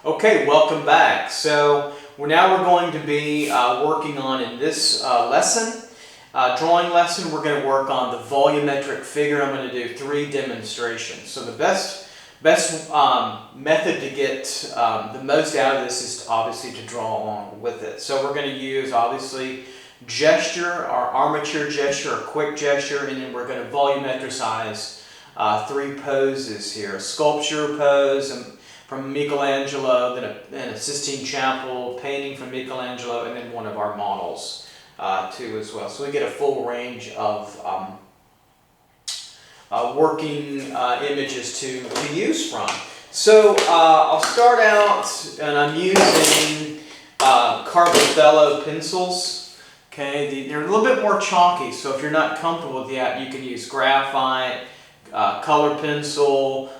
Okay, welcome back. So we're going to be working on in this drawing lesson, we're going to work on the volumetric figure. I'm going to do 3 demonstrations. So the best method to get the most out of this is obviously to draw along with it. So we're going to use obviously gesture, our armature gesture, or quick gesture, and then we're going to volumetricize 3 poses here. A sculpture pose from Michelangelo, then a Sistine Chapel painting from Michelangelo, and then one of our models too as well. So we get a full range of working images to use from. So I'll start out, and I'm using Carbothello pencils. Okay, they're a little bit more chalky, so if you're not comfortable with that, you can use graphite, color pencil,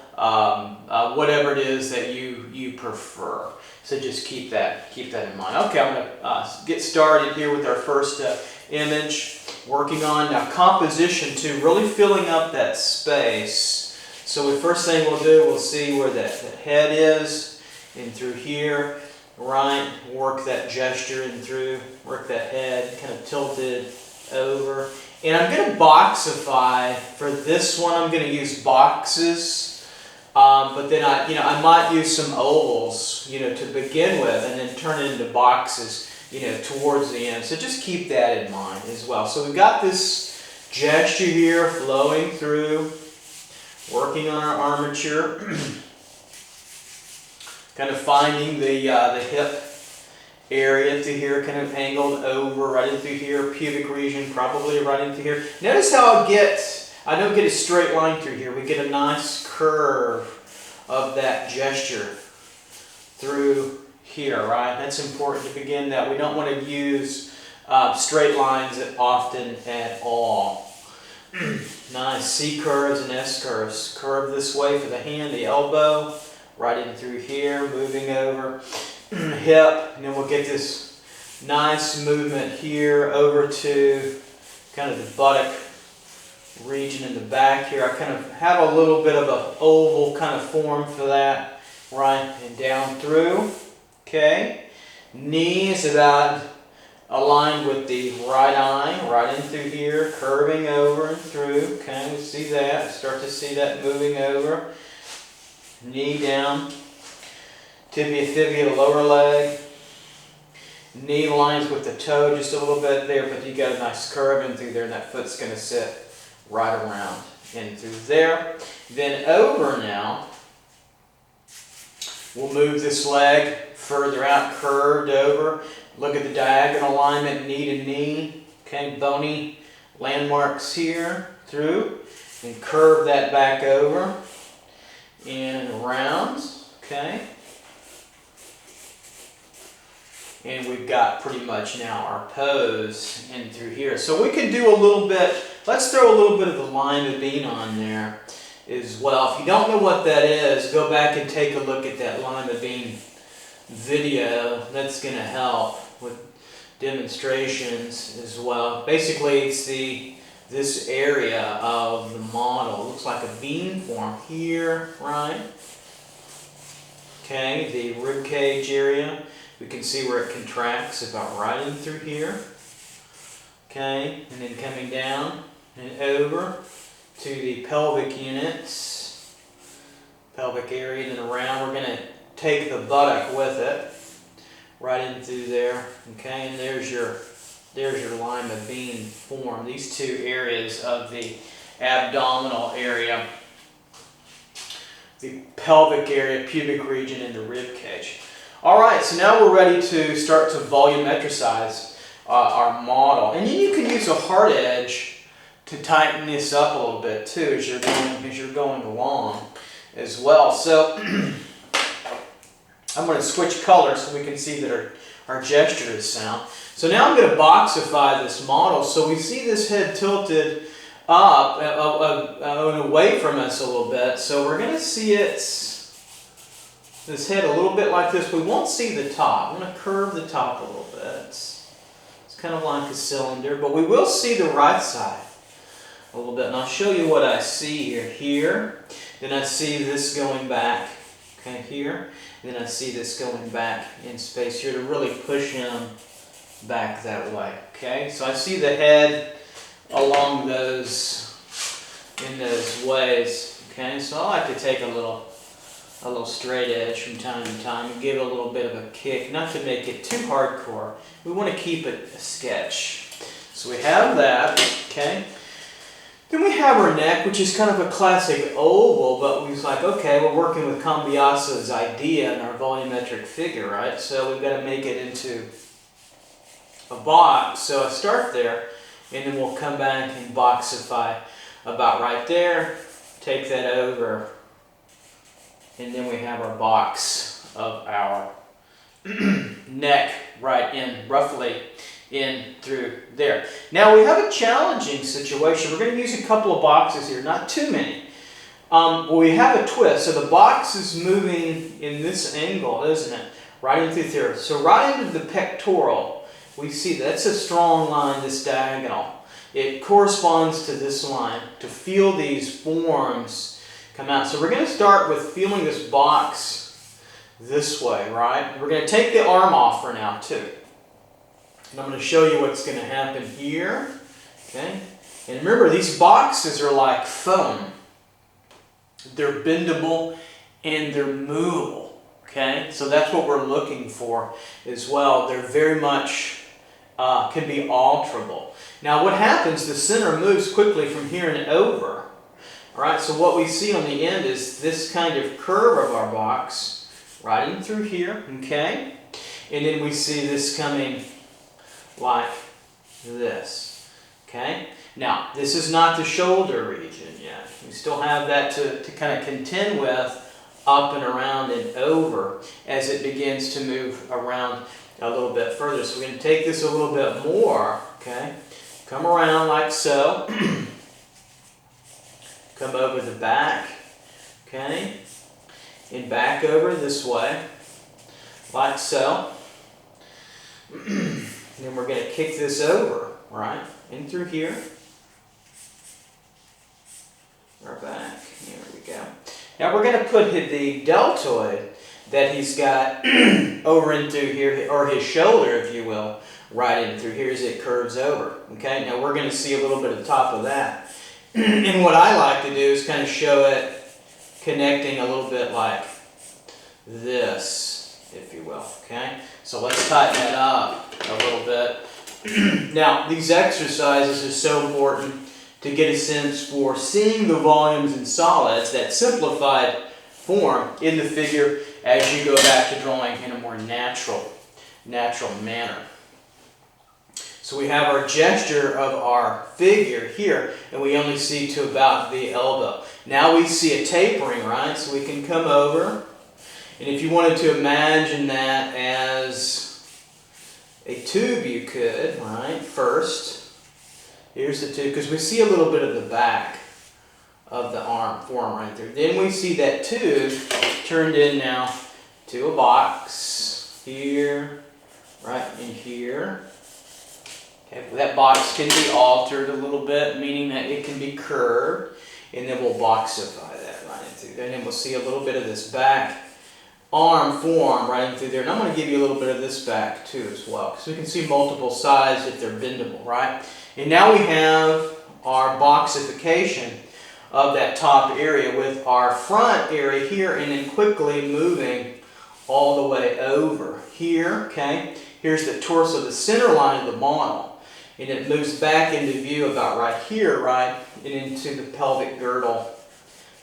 whatever it is that you prefer. So just keep that in mind. Okay, I'm going to get started here with our first image. Working on now composition too, really filling up that space. So the first thing we'll do, we'll see where that head is, and through here, right, work that gesture and through, work that head, kind of tilted over. And I'm going to boxify for this one. I'm going to use boxes. But then I might use some ovals, to begin with, and then turn it into boxes, towards the end. So just keep that in mind as well. So we've got this gesture here flowing through, working on our armature, kind of finding the hip area through here, kind of angled over, right in through here, pubic region, probably right in through here. Notice how I don't get a straight line through here. We get a nice curve of that gesture through here, right? That's important to begin that. We don't want to use straight lines often at all. Nice C curves and S curves. Curve this way for the hand, the elbow, right in through here, moving over, hip, and then we'll get this nice movement here over to kind of the buttock region in the back here. I kind of have a little bit of an oval kind of form for that, right, and down through. Okay, knee is about aligned with the right eye, right in through here, curving over and through. Okay, we see that, start to see that moving over. Knee down, tibia, fibula, lower leg. Knee lines with the toe just a little bit there, but you got a nice curve in through there, and that foot's going to sit right around in through there. Then over now, we'll move this leg further out, curved over. Look at the diagonal alignment, knee to knee. Okay, bony landmarks here through, and curve that back over and around. Okay. And we've got pretty much now our pose in through here. So we can do a little bit, let's throw a little bit of the lima bean on there as well. If you don't know what that is, go back and take a look at that lima bean video. That's going to help with demonstrations as well. Basically, it's this area of the model. It looks like a bean form here, right? Okay, the rib cage area. We can see where it contracts about right in through here. Okay, and then coming down and over to the pelvic units, pelvic area, and then around. We're going to take the buttock with it, right in through there. Okay, and there's your lima bean form. These 2 areas of the abdominal area, the pelvic area, pubic region, and the rib cage. All right, so now we're ready to start to volumetricize our model. And then you can use a hard edge to tighten this up a little bit too as you're going along as well. So I'm going to switch colors so we can see that our gesture is sound. So now I'm going to boxify this model. So we see this head tilted up and away from us a little bit. So we're going to see this head a little bit like this. We won't see the top. I'm going to curve the top a little bit. It's kind of like a cylinder, but we will see the right side a little bit. And I'll show you what I see here. Then I see this going back okay, here. And then I see this going back in space here to really push him back that way, okay? So I see the head along those, in those ways, okay? So I like to take a little straight edge from time to time and give it a little bit of a kick, not to make it too hardcore. We want to keep it a sketch. So we have that, okay? Then we have our neck, which is kind of a classic oval, but we was like, okay, we're working with Cambiaso's idea in our volumetric figure, right? So we've got to make it into a box. So I start there, and then we'll come back and boxify about right there, take that over, and then we have our box of our neck right in, roughly in through there. Now we have a challenging situation. We're going to use a couple of boxes here, not too many. We have a twist, so the box is moving in this angle, isn't it? Right into there. So right into the pectoral, we see that's a strong line, this diagonal. It corresponds to this line to feel these forms come out. So we're going to start with feeling this box this way, right? We're going to take the arm off for now too. And I'm going to show you what's going to happen here, okay? And remember, these boxes are like foam. They're bendable and they're movable, okay? So that's what we're looking for as well. They're very much, can be alterable. Now what happens, the center moves quickly from here and over. All right, so what we see on the end is this kind of curve of our box, right in through here, okay? And then we see this coming like this, okay? Now, this is not the shoulder region yet. We still have that to kind of contend with up and around and over as it begins to move around a little bit further. So we're going to take this a little bit more, okay? Come around like so. Come over the back, okay? And back over this way, like so. And then we're going to kick this over, right? In through here. Or back. Here we go. Now we're going to put the deltoid that he's got over into here, or his shoulder, if you will, right in through here as it curves over. Okay, now we're going to see a little bit of the top of that. And what I like to do is kind of show it connecting a little bit like this, if you will. Okay, so let's tighten that up a little bit. Now, these exercises are so important to get a sense for seeing the volumes in solids, that simplified form in the figure as you go back to drawing in a more natural manner. So we have our gesture of our figure here, and we only see to about the elbow. Now we see a tapering, right? So we can come over, and if you wanted to imagine that as a tube, you could, right? First, here's the tube, because we see a little bit of the back of the arm form right there. Then we see that tube turned in now to a box here, right in here. Okay, that box can be altered a little bit, meaning that it can be curved, and then we'll boxify that right in through there. And then we'll see a little bit of this back arm form right in through there. And I'm going to give you a little bit of this back too as well, because we can see multiple sides if they're bendable, right? And now we have our boxification of that top area with our front area here, and then quickly moving all the way over here, okay? Here's the torso, the center line of the model. And it moves back into view about right here, right? And into the pelvic girdle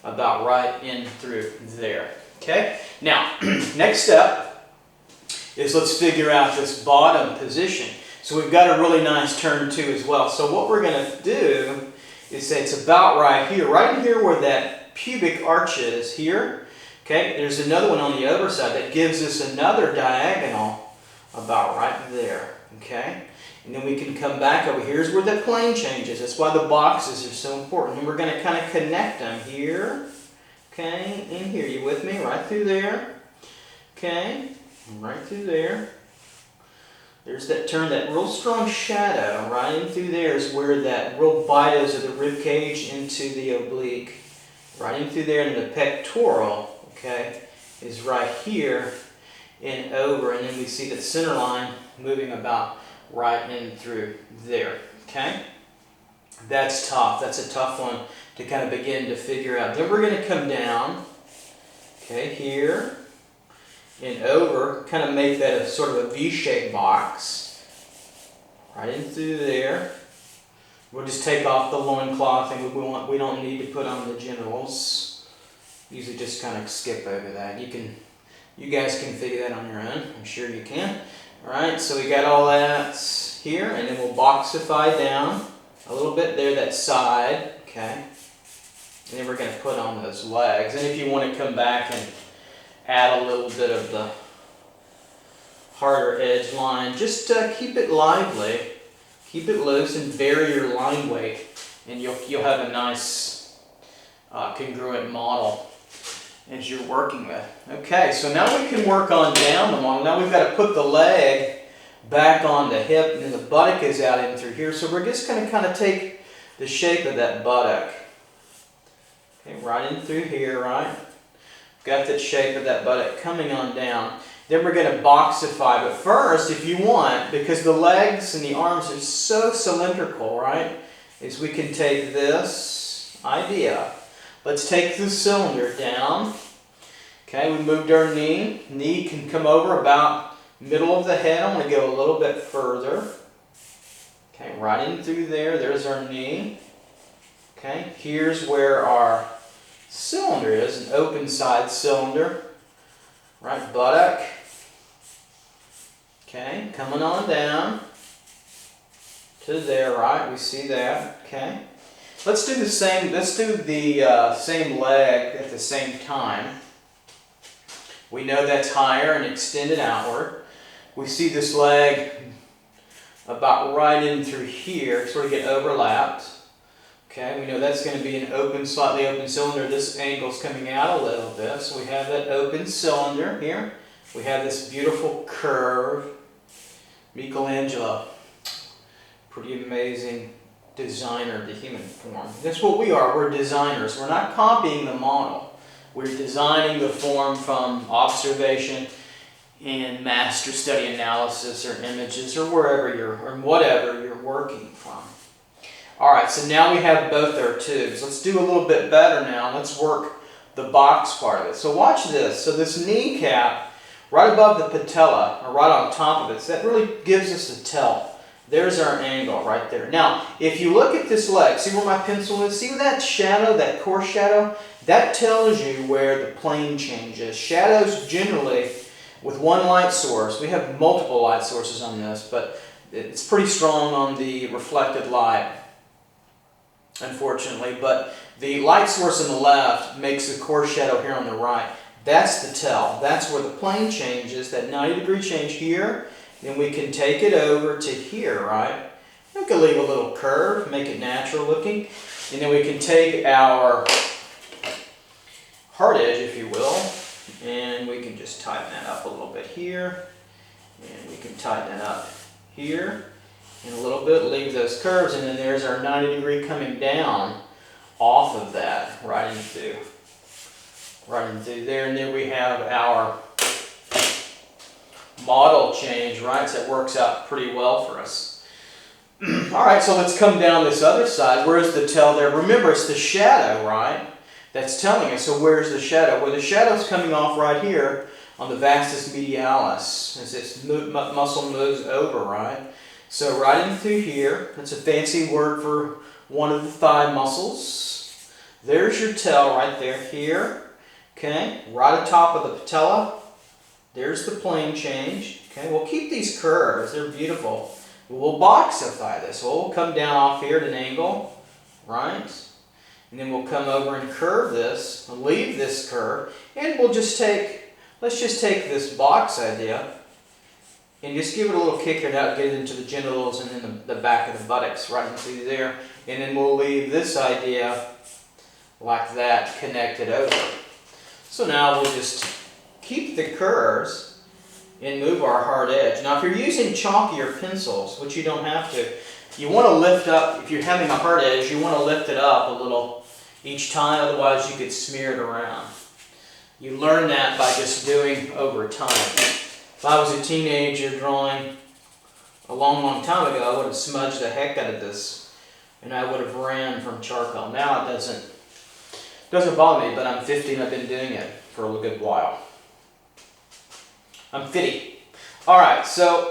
about right in through there. Okay? Now, next step is let's figure out this bottom position. So we've got a really nice turn too as well. So what we're going to do is say it's about right here where that pubic arch is here. Okay? There's another one on the other side that gives us another diagonal about right there. Okay? And then we can come back over. Here's where the plane changes. That's why the boxes are so important. And we're going to kind of connect them here. Okay, in here. You with me? Right through there. Okay, right through there. There's that turn, that real strong shadow. Right in through there is where that real bite is of the rib cage into the oblique. Right in through there in the pectoral. Okay, is right here and over, and then we see the center line moving about right in through there, okay? That's tough. That's a tough one to kind of begin to figure out. Then we're going to come down, okay, here and over, kind of make that a sort of a V-shaped box, right in through there. We'll just take off the loincloth, and we don't need to put on the genitals. Usually just kind of skip over that. You guys can figure that on your own. I'm sure you can. All right, so we got all that here, and then we'll boxify down a little bit there, that side, okay? And then we're going to put on those legs. And if you want to come back and add a little bit of the harder edge line, just keep it lively, keep it loose, and vary your line weight, and you'll have a nice congruent model as you're working with. Okay, so now we can work on down the model. Now we've got to put the leg back on the hip, and then the buttock is out in through here. So we're just going to kind of take the shape of that buttock. Okay, right in through here, right? Got that shape of that buttock coming on down. Then we're going to boxify, but first, if you want, because the legs and the arms are so cylindrical, right, is we can take this idea. Let's take the cylinder down. Okay, we moved our knee. Knee can come over about middle of the head. I'm going to go a little bit further. Okay, right in through there. There's our knee. Okay, here's where our cylinder is, an open side cylinder. Right, buttock. Okay, coming on down to there, right? We see that. Okay. Let's do the same. Let's do the same leg at the same time. We know that's higher and extended outward. We see this leg about right in through here, sort of get overlapped. Okay, we know that's going to be an open, slightly open cylinder. This angle's coming out a little bit, so we have that open cylinder here. We have this beautiful curve. Michelangelo, pretty amazing designer of the human form. That's what we are. We're designers. We're not copying the model. We're designing the form from observation and master study analysis or images or whatever you're working from. All right, so now we have both our tubes. Let's do a little bit better now. Let's work the box part of it. So watch this. So this kneecap right above the patella, or right on top of it, so that really gives us a tell. There's our angle right there. Now, if you look at this leg, see where my pencil is? See that shadow, that coarse shadow? That tells you where the plane change is. Shadows generally, with one light source, we have multiple light sources on this, but it's pretty strong on the reflected light, unfortunately. But the light source on the left makes a coarse shadow here on the right. That's the tell. That's where the plane changes, that 90-degree change here. Then we can take it over to here, right? We can leave a little curve, make it natural looking. And then we can take our hard edge, if you will, and we can just tighten that up a little bit here. And we can tighten it up here and a little bit, leave those curves, and then there's our 90-degree coming down off of that, right into there. And then we have our model change, right? So it works out pretty well for us. All right, so let's come down this other side. Where's the tell there? Remember, it's the shadow, right? That's telling us. So where's the shadow? Well, the shadow's coming off right here on the vastus medialis as this muscle moves over, right? So right in through here, that's a fancy word for one of the thigh muscles. There's your tell right there, here. Okay, right atop of the patella. There's the plane change. Okay, we'll keep these curves. They're beautiful. We'll boxify this. We'll come down off here at an angle, right? And then we'll come over and curve this, leave this curve, and we'll just take, let's just take this box idea and just give it a little kick here now, get it into the genitals and then the back of the buttocks, right into there. And then we'll leave this idea like that, connected over. So now we'll just keep the curves and move our hard edge. Now if you're using chalkier pencils, which you don't have to, you want to lift up, if you're having a hard edge, you want to lift it up a little each time, otherwise you could smear it around. You learn that by just doing over time. If I was a teenager drawing a long, long time ago, I would have smudged the heck out of this and I would have ran from charcoal. Now it doesn't bother me, but I'm 50 and I've been doing it for a good while. I'm 50. Alright, so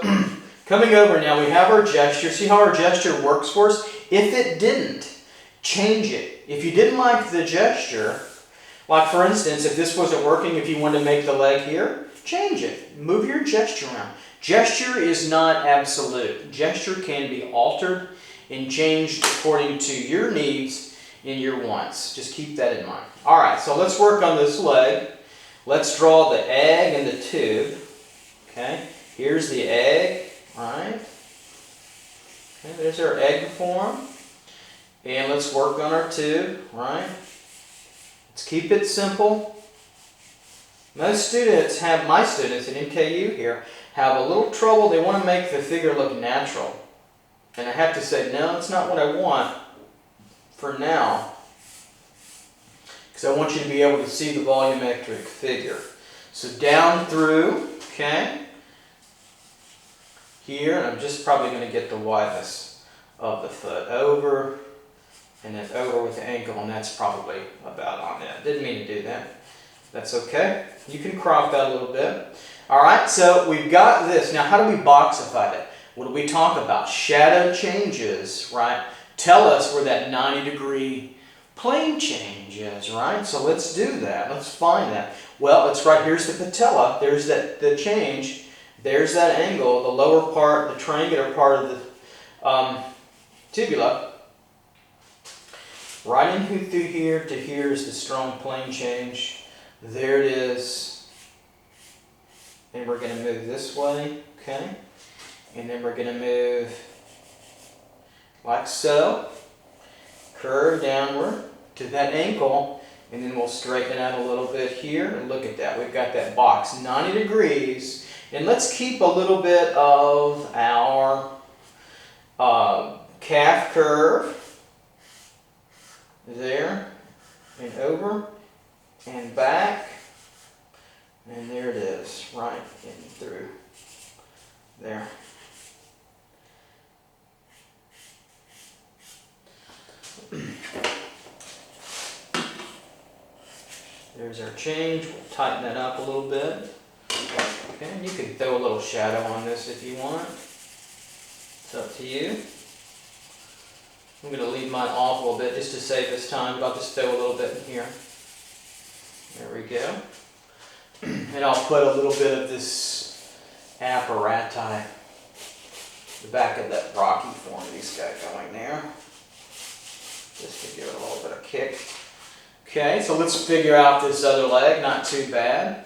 coming over now, we have our gesture. See how our gesture works for us? If it didn't, change it. If you didn't like the gesture, like for instance, if this wasn't working, if you wanted to make the leg here, change it. Move your gesture around. Gesture is not absolute. Gesture can be altered and changed according to your needs and your wants. Just keep that in mind. Alright, so let's work on this leg. Let's draw the egg and the tube. Okay, here's the egg, right? Okay, there's our egg form. And let's work on our tube, right? Let's keep it simple. Most students have, my students at NKU here, have a little trouble. They want to make the figure look natural. And I have to say, no, it's not what I want for now. Because I want you to be able to see the volumetric figure. So down through, okay, here, and I'm just probably going to get the wideness of the foot over, and then over with the ankle, and that's probably about on it. Didn't mean to do that. That's okay. You can crop that a little bit. Alright, so we've got this. Now, how do we boxify that? What do we talk about? Shadow changes, right? Tell us where that 90-degree plane change is, right? So let's do that. Let's find that. Well, it's right here's the patella. There's the change. There's that angle, the lower part, the triangular part of the tibula. Right in through here to here is the strong plane change. There it is. And we're going to move this way, okay? And then we're going to move like so. Curve downward to that ankle. And then we'll straighten it out a little bit here. And look at that. We've got that box 90 degrees. And let's keep a little bit of our calf curve. There. And over. And back. And there it is. Right in through. There. There's our change. We'll tighten that up a little bit. Okay, and you can throw a little shadow on this if you want. It's up to you. I'm going to leave mine off a little bit just to save us time, but I'll just throw a little bit in here. There we go. And I'll put a little bit of this apparati, the back of that rocky form he's got going there. Just to give it a little bit of kick. Okay, so let's figure out this other leg, not too bad.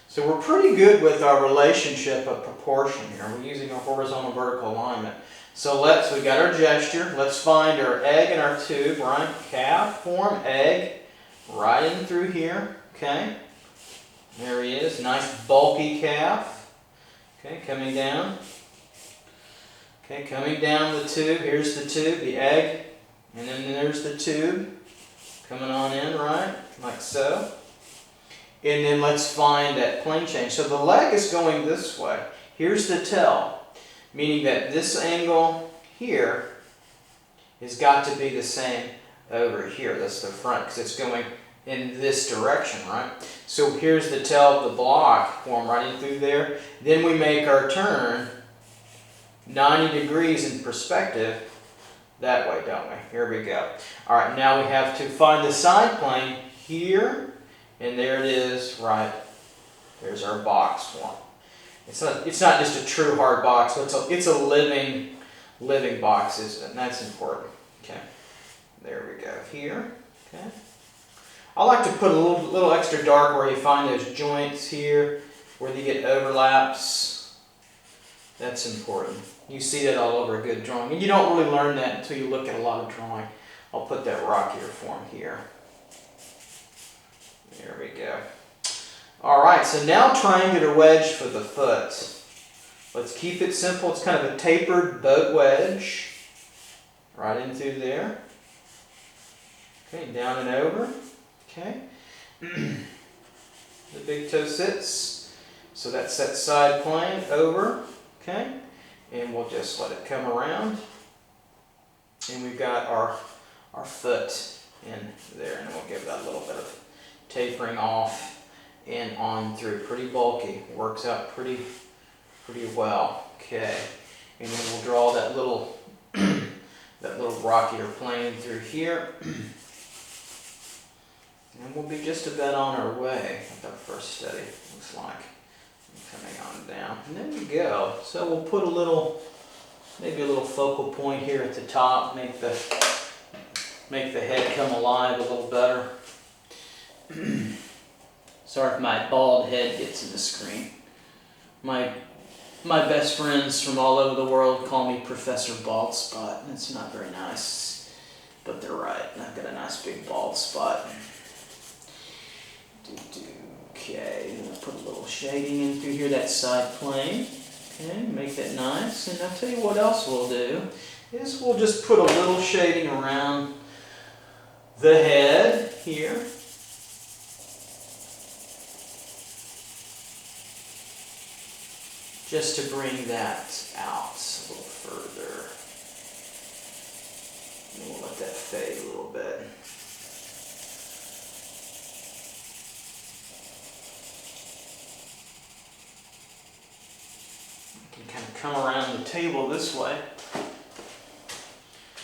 So we're pretty good with our relationship of proportion here. We're using our horizontal vertical alignment. So we got our gesture. Let's find our egg and our tube, right? Calf, form, egg, right in through here, okay? There he is, nice bulky calf. Okay, coming down. Okay, coming down the tube. Here's the tube, the egg, and then there's the tube. Coming on in, right? Like so. And then let's find that plane change. So the leg is going this way. Here's the tail, meaning that this angle here has got to be the same over here. That's the front, because it's going in this direction, right? So here's the tail of the block form right in through there. Then we make our turn 90 degrees in perspective that way, don't we? Here we go. All right, now we have to find the side plane here, and there it is, right? There's our box form. It's not just a true hard box, but it's a living box, isn't it? And that's important. Okay, there we go here. Okay, I like to put a little extra dark where you find those joints here, where you get overlaps. That's important. You see that all over a good drawing. And you don't really learn that until you look at a lot of drawing. I'll put that rockier form here. There we go. Alright, so now triangular wedge for the foot. Let's keep it simple. It's kind of a tapered boat wedge. Right in through there. Okay, down and over. Okay. the big toe sits. So that's that side plane over, okay? And we'll just let it come around. And we've got our foot in there, and we'll give that a little bit of tapering off and on through. Pretty bulky, works out pretty well. Okay, and then we'll draw that little that little rockier plane through here, and we'll be just about on our way with our first study. Looks like coming on down, and there we go. So we'll put maybe a little focal point here at the top, make the head come alive a little better. Sorry if my bald head gets in the screen. My best friends from all over the world call me Professor Bald Spot. It's not very nice, but they're right. I've got a nice big bald spot. Okay, we'll put a little shading in through here, that side plane. Okay, make that nice. And I'll tell you what else we'll do is we'll just put a little shading around the head here. Just to bring that out a little further. And we'll let that fade a little bit. I can kind of come around the table this way.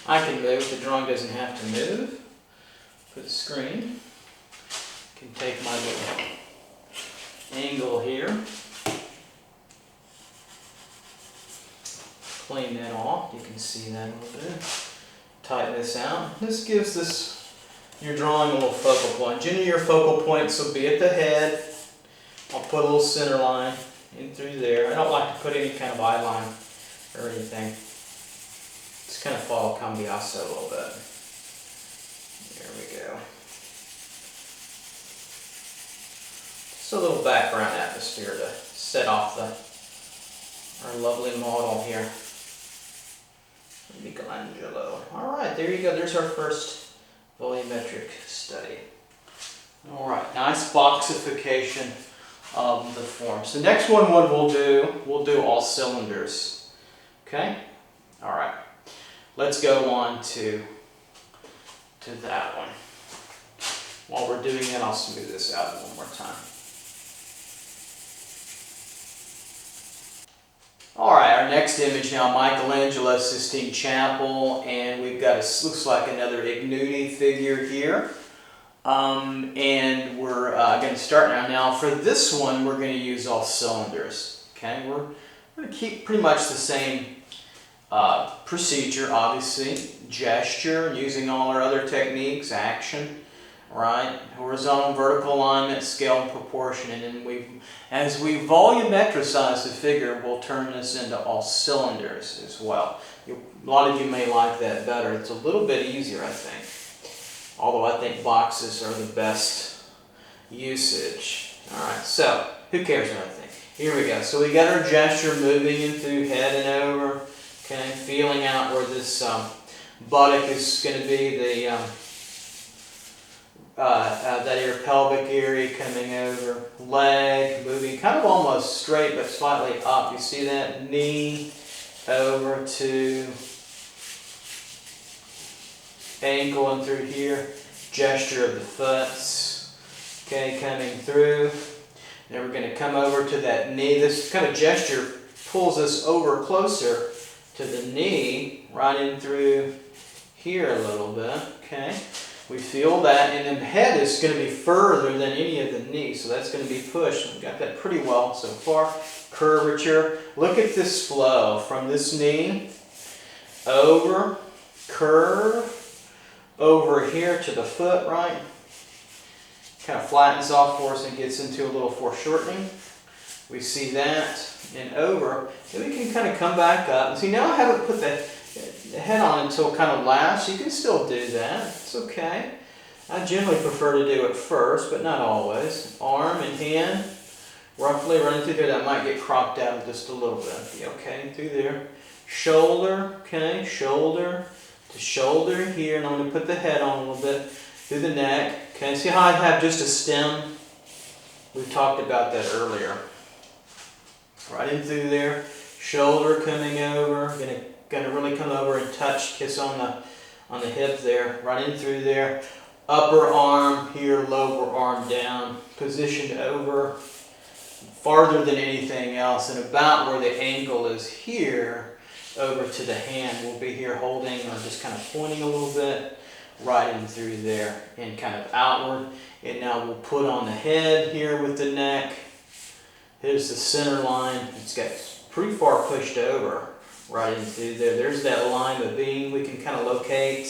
I can move, the drawing doesn't have to move. For the screen. I can take my little angle here. Clean that off, you can see that a little bit. Tighten this out. This gives your drawing a little focal point. Generally your focal points will be at the head. I'll put a little center line in through there. I don't like to put any kind of eye line or anything. Just kind of follow cambiasso a little bit. There we go. Just a little background atmosphere to set off our lovely model here. Michelangelo. Alright, there you go. There's our first volumetric study. Alright, nice boxification of the form. So next one we'll do all cylinders. Okay? Alright. Let's go on to that one. While we're doing it, I'll smooth this out one more time. Alright, our next image now, Michelangelo, Sistine Chapel, and we've got looks like another Ignudi figure here. And we're going to start now. Now for this one, we're going to use all cylinders. Okay, we're going to keep pretty much the same procedure, obviously. Gesture, using all our other techniques, action, right? Horizontal, vertical alignment, scale, and proportion. And then as we volumetricize the figure, we'll turn this into all cylinders as well. A lot of you may like that better. It's a little bit easier, I think. Although I think boxes are the best usage. Alright, so who cares what I think? Here we go. So we got our gesture moving in through head and over. Okay, feeling out where this buttock is going to be, that your pelvic area coming over, leg moving kind of almost straight but slightly up. You see that? Knee over to ankle and through here. Gesture of the foot. Okay, coming through. Then we're going to come over to that knee. This kind of gesture pulls us over closer to the knee, right in through here a little bit. Okay. We feel that, and then the head is going to be further than any of the knee, so that's going to be pushed. We've got that pretty well so far. Curvature. Look at this flow from this knee over, curve, over here to the foot, right? Kind of flattens off for us and gets into a little foreshortening. We see that, and over. Then we can kind of come back up. And see, now I haven't put the head on until kind of last. You can still do that. It's okay. I generally prefer to do it first, but not always. Arm and hand, roughly running through there. That might get cropped out just a little bit. Okay, through there. Shoulder, okay, shoulder to shoulder here. And I'm going to put the head on a little bit through the neck. Okay, see how I have just a stem We talked about that earlier. Right in through there, shoulder coming over, gonna really come over and touch, kiss on the hip there, right in through there. Upper arm here, lower arm down, positioned over farther than anything else, and about where the ankle is here, over to the hand. We'll be here holding or just kind of pointing a little bit, right in through there and kind of outward. And now we'll put on the head here with the neck. Here's the center line. It's got pretty far pushed over, right in through there. There's that line of being we can kind of locate,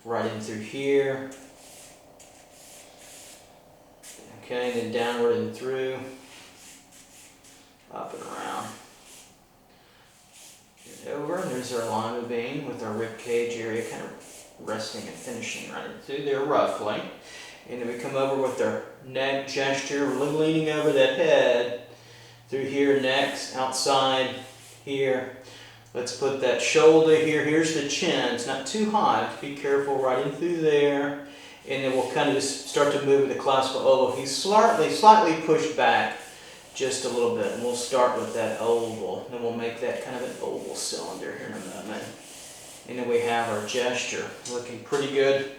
right in through here. Okay, then downward and through, up and around. And over, there's our line of being with our rib cage area kind of resting and finishing right in through there roughly. And then we come over with our neck gesture, we're leaning over that head, through here, next, outside, here. Let's put that shoulder here, here's the chin, it's not too high, be careful, right in through there. And then we'll kind of just start to move the classical oval. He's slightly pushed back just a little bit, and we'll start with that oval. And we'll make that kind of an oval cylinder here in a moment. And then we have our gesture, looking pretty good.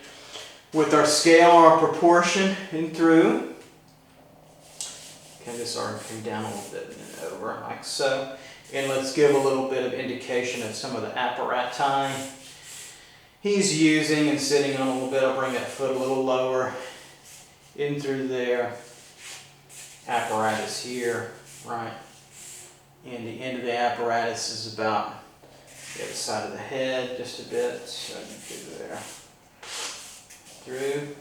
With our scale, our proportion in through. Okay, this arm came down a little bit and then over, like so. And let's give a little bit of indication of some of the apparati he's using and sitting on a little bit. I'll bring that foot a little lower, in through there. Apparatus here, right? And the end of the apparatus is about the other side of the head, just a bit. So through there. Through.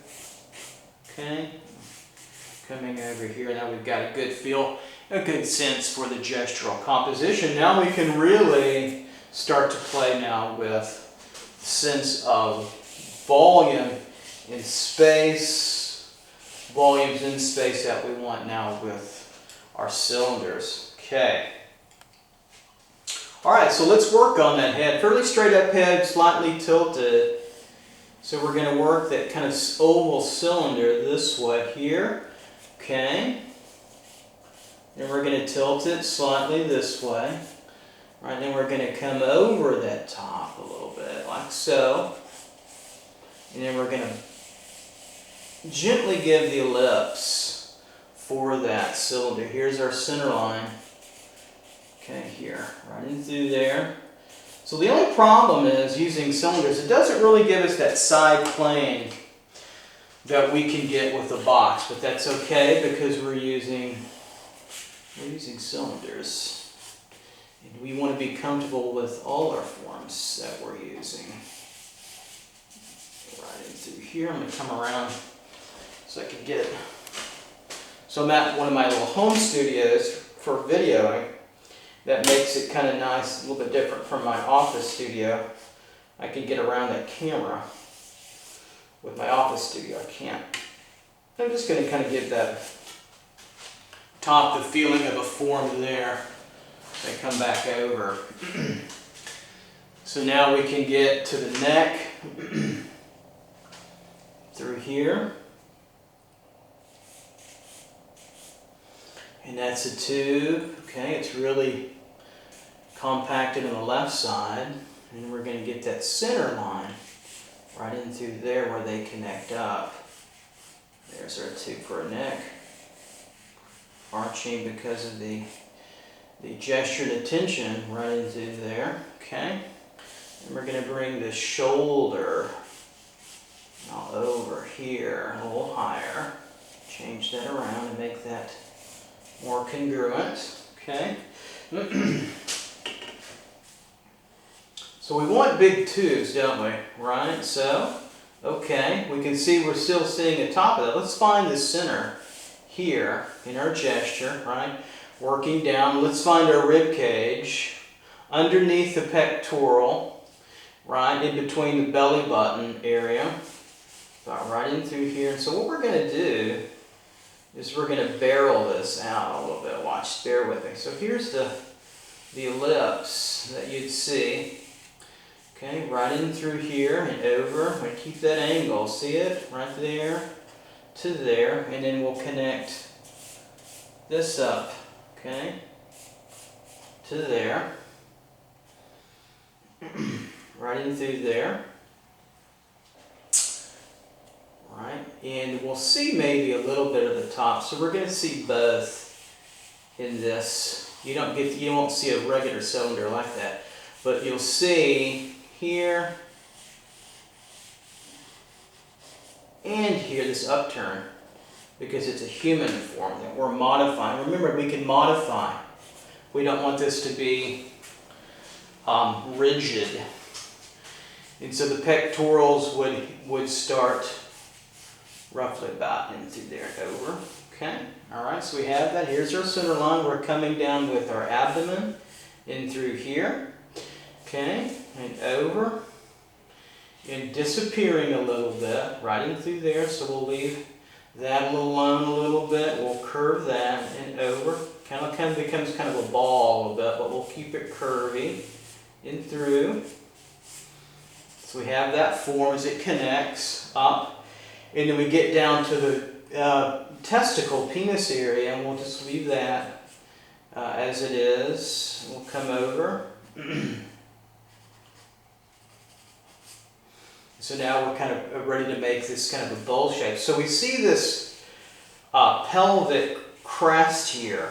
Okay. Coming over here. Now we've got a good feel, a good sense for the gestural composition. Now we can really start to play now with sense of volume in space, volumes in space that we want now with our cylinders. Okay. All right, so let's work on that head. Fairly straight up head, slightly tilted. So we're going to work that kind of oval cylinder this way here. Okay. And we're going to tilt it slightly this way. Right, then we're going to come over that top a little bit, like so. And then we're going to gently give the ellipse for that cylinder. Here's our center line. Okay, here, right in through there. So the only problem is using cylinders, it doesn't really give us that side plane that we can get with a box, but that's okay because we're using cylinders. And we want to be comfortable with all our forms that we're using. Right in through here, I'm going to come around so I can get it. So I'm at one of my little home studios for videoing. That makes it kind of nice, a little bit different from my office studio. I can get around that camera. With my office studio, I can't. I'm just going to kind of give that top, the feeling of a form there. They come back over. So now we can get to the neck through here. And that's a tube. Okay, it's really compacted on the left side. And we're going to get that center line right in through there where they connect up. There's our tube for a neck. Arching because of the gesture, the tension right into there. Okay. And we're going to bring the shoulder all over here, a little higher. Change that around and make that more congruent. Okay. So we want big tubes, don't we? Right? So, okay, we can see we're still seeing the top of that. Let's find the center here in our gesture, right? Working down. Let's find our rib cage underneath the pectoral, right in between the belly button area. About right in through here. And so what we're going to do is we're going to barrel this out a little bit. Watch, bear with me. So here's the ellipse that you'd see. Okay, right in through here and over. I'm going to keep that angle. See it? Right there to there. And then we'll connect this up, okay, to there, right in through there. Right, and we'll see maybe a little bit of the top. So we're going to see both in this. You won't see a regular cylinder like that, but you'll see here and here this upturn because it's a human form that we're modifying. Remember, we can modify. We don't want this to be rigid, and so the pectorals would start roughly about in through there, over. Okay, all right, so we have that. Here's our center line. We're coming down with our abdomen in through here. Okay, and over. And disappearing a little bit, right in through there. So we'll leave that alone a little bit. We'll curve that and over. Kind of becomes kind of a ball a little bit, but we'll keep it curvy in through. So we have that form as it connects up. And then we get down to the testicle, penis area, and we'll just leave that as it is. We'll come over. So now we're kind of ready to make this kind of a bowl shape. So we see this pelvic crest here,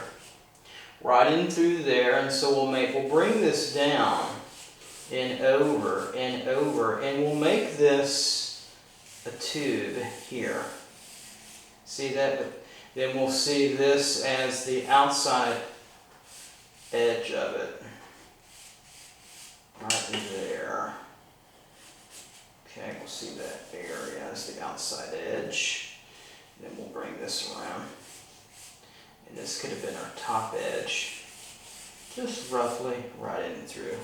right in through there, and so we'll bring this down and over, and we'll make this a tube here. See that? But then we'll see this as the outside edge of it. Right there. Okay, we'll see that area as the outside edge. Then we'll bring this around. And this could have been our top edge. Just roughly right in through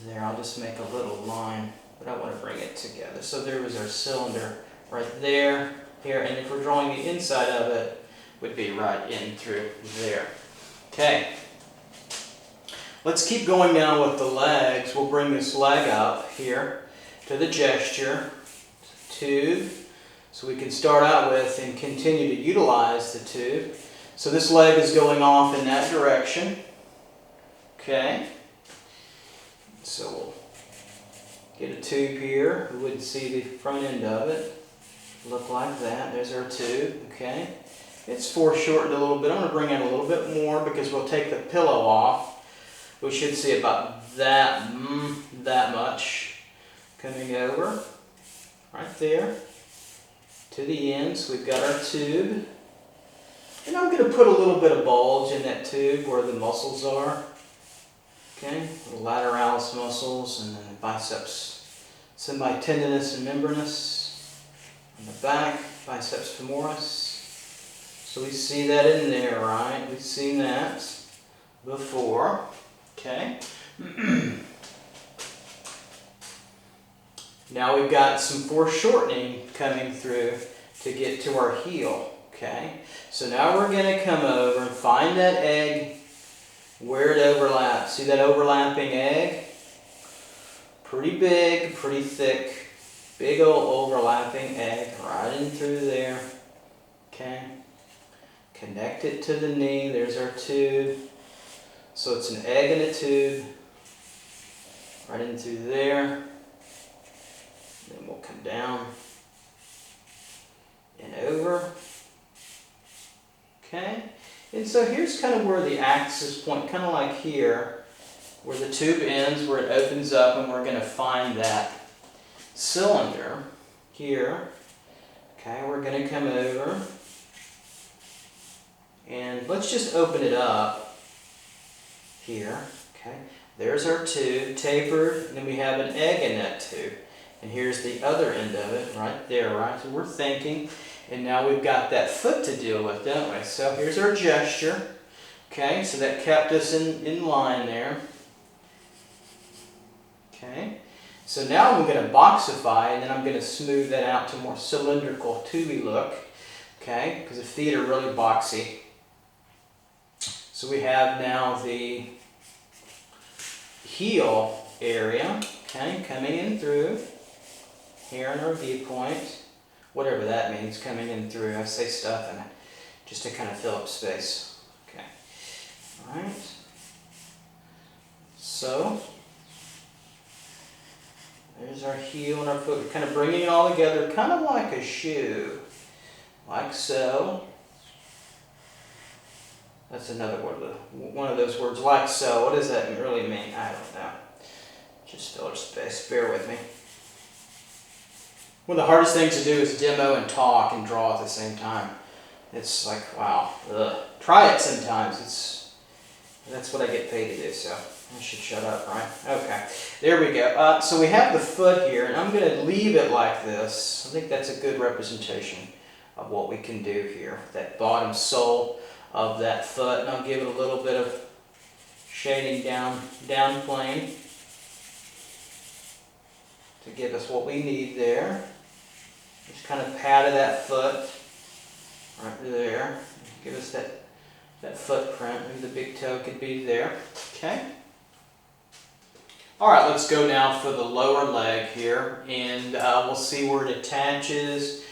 there. I'll just make a little line, but I want to bring it together. So there was our cylinder right there, here, and if we're drawing the inside of it, would be right in through there. Okay. Let's keep going now with the legs. We'll bring this leg up here to the gesture, tube, so we can start out with and continue to utilize the tube. So this leg is going off in that direction. Okay. So we'll get a tube here. We wouldn't see the front end of it. Look like that. There's our tube. Okay. It's foreshortened a little bit. I'm going to bring in a little bit more because we'll take the pillow off. We should see about that much coming over right there to the end. So we've got our tube. And I'm going to put a little bit of bulge in that tube where the muscles are. Okay, the lateralis muscles and then the biceps semitendinous and membranous. On the back, biceps femoris. So we see that in there, right? We've seen that before. Okay. Now we've got some foreshortening coming through to get to our heel. Okay. So now we're going to come over and find that egg where it overlaps. See that overlapping egg? Pretty big, pretty thick, big old overlapping egg right in through there. Okay. Connect it to the knee. There's our tube. So it's an egg and a tube right in through there. Then we'll come down and over. Okay. And so here's kind of where the axis point, kind of like here, where the tube ends, where it opens up, and we're going to find that cylinder here. Okay, we're going to come over. And let's just open it up here. Okay, there's our tube, tapered, and then we have an egg in that tube. And here's the other end of it, right there, right? So we're thinking, and now we've got that foot to deal with, don't we? So here's our gesture. Okay, so that kept us in line there. Okay, so now I'm going to boxify, and then I'm going to smooth that out to a more cylindrical, tubey look. Okay, because the feet are really boxy. So we have now the heel area, okay, coming in through here in our V point, whatever that means, coming in through. I say stuff and I just to kind of fill up space. Okay. All right. So there's our heel and our foot. We're kind of bringing it all together, kind of like a shoe, like so. That's another one of those words, like so. What does that really mean? I don't know. Just fill space. Bear with me. One of the hardest things to do is demo and talk and draw at the same time. It's like, wow. Ugh. Try it sometimes. That's what I get paid to do, so I should shut up, right? Okay, there we go. So we have the foot here, and I'm going to leave it like this. I think that's a good representation of what we can do here. That bottom sole of that foot, and I'll give it a little bit of shading down plane to give us what we need there. Just kind of pat that foot right there. Give us that footprint. Maybe the big toe could be there. Okay. All right, let's go now for the lower leg here, and we'll see where it attaches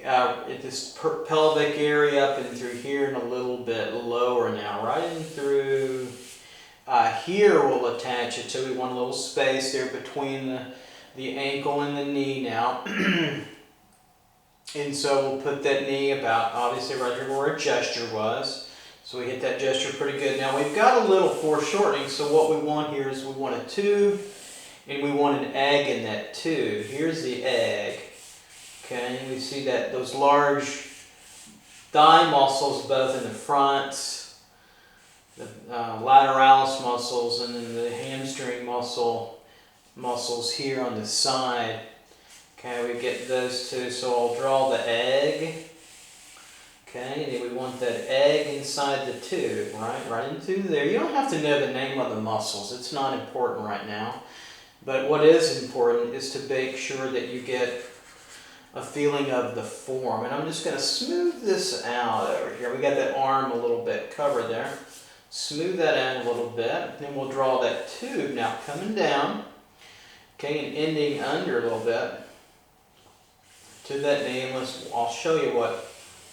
at this pelvic area up and through here and a little bit lower now, right in through here we'll attach it. So we want a little space there between the ankle and the knee now. And so we'll put that knee about, obviously, right here where our gesture was. So we hit that gesture pretty good. Now we've got a little foreshortening, so what we want here is we want a tube, and we want an egg in that tube. Here's the egg. Okay, and we see that those large thigh muscles both in the front, the lateralis muscles, and then the hamstring muscles here on the side. Okay, we get those two, so I'll draw the egg. Okay, and then we want that egg inside the tube, right into there. You don't have to know the name of the muscles. It's not important right now. But what is important is to make sure that you get a feeling of the form. And I'm just going to smooth this out over here. We got that arm a little bit covered there. Smooth that out a little bit. Then we'll draw that tube now coming down. Okay, and ending under a little bit to that knee. And I'll show you what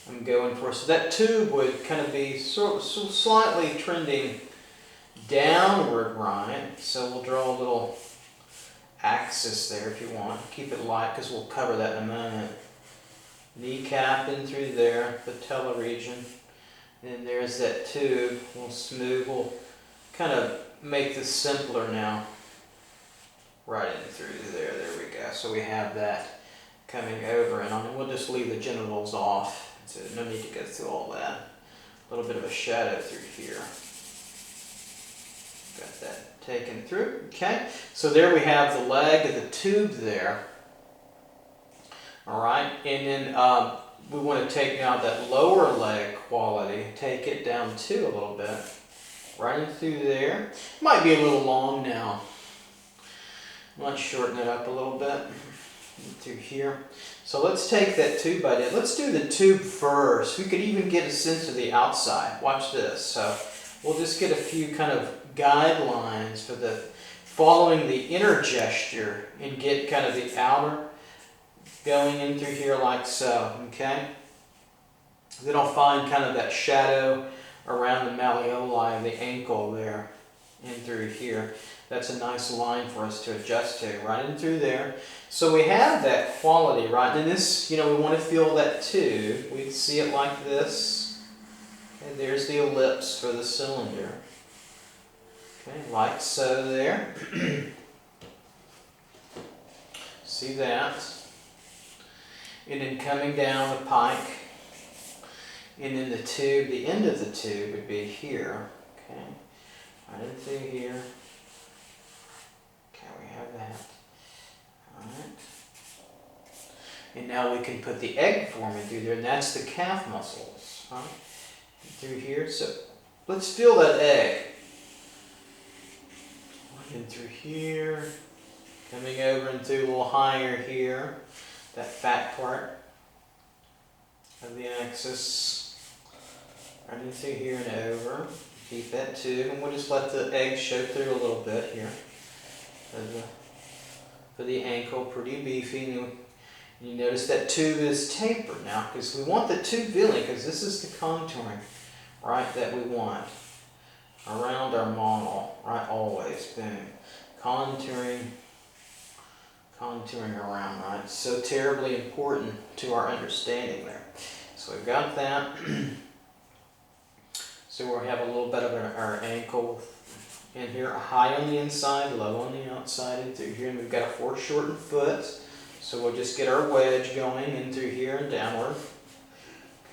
I'm going for. So that tube would kind of be slightly trending downward, right? So we'll draw a little axis there if you want. Keep it light because we'll cover that in a moment. Kneecap in through there, patella region. And there's that tube. We'll smooth. We'll kind of make this simpler now. Right in through there. There we go. So we have that coming over and on. And we'll just leave the genitals off. So no need to go through all that. A little bit of a shadow through here. Got that taken through. Okay, so there we have the leg of the tube there. All right, and then we want to take now that lower leg quality, take it down too a little bit. Right in through there. Might be a little long now. Let's shorten it up a little bit. Through here. So let's take that tube by that. Let's do the tube first. We could even get a sense of the outside. Watch this. So we'll just get a few kind of guidelines for the following the inner gesture and get kind of the outer going in through here like so. Okay. Then I'll find kind of that shadow around the malleoli of the ankle there in through here. That's a nice line for us to adjust to, right in through there. So we have that quality, right? And this, we want to feel that too. We see it like this. Okay, there's the ellipse for the cylinder. Okay, like so there. See that? And then coming down the pike. And then the tube, the end of the tube would be here. Okay, right in through here. Have that. Alright. And now we can put the egg forming through there, and that's the calf muscles. Right? Through here. So let's feel that egg. In through here. Coming over and through a little higher here. That fat part of the axis. Right in through here and over. Keep that too. And we'll just let the egg show through a little bit here. For the ankle, pretty beefy. You notice that tube is tapered now because we want the tube feeling, because this is the contouring, right, that we want around our model, right, always, boom. Contouring around, right? So terribly important to our understanding there. So we've got that. So we have a little bit of our ankle in here, high on the inside, low on the outside, and through here. And we've got a foreshortened foot. So we'll just get our wedge going in through here and downward.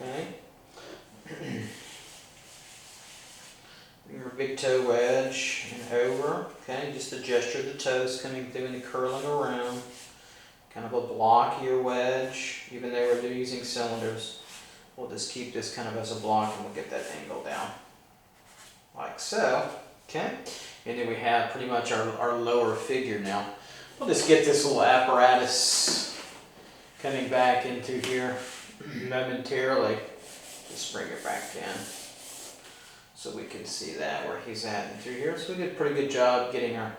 Okay. Your big toe wedge and over. Okay, just a gesture of the toes coming through and curling around. Kind of a blockier wedge, even though we're using cylinders. We'll just keep this kind of as a block and we'll get that angle down. Like so. Okay. And then we have pretty much our lower figure now. We'll just get this little apparatus coming back into here momentarily. Just bring it back in so we can see that where he's at and through here. So we did a pretty good job getting our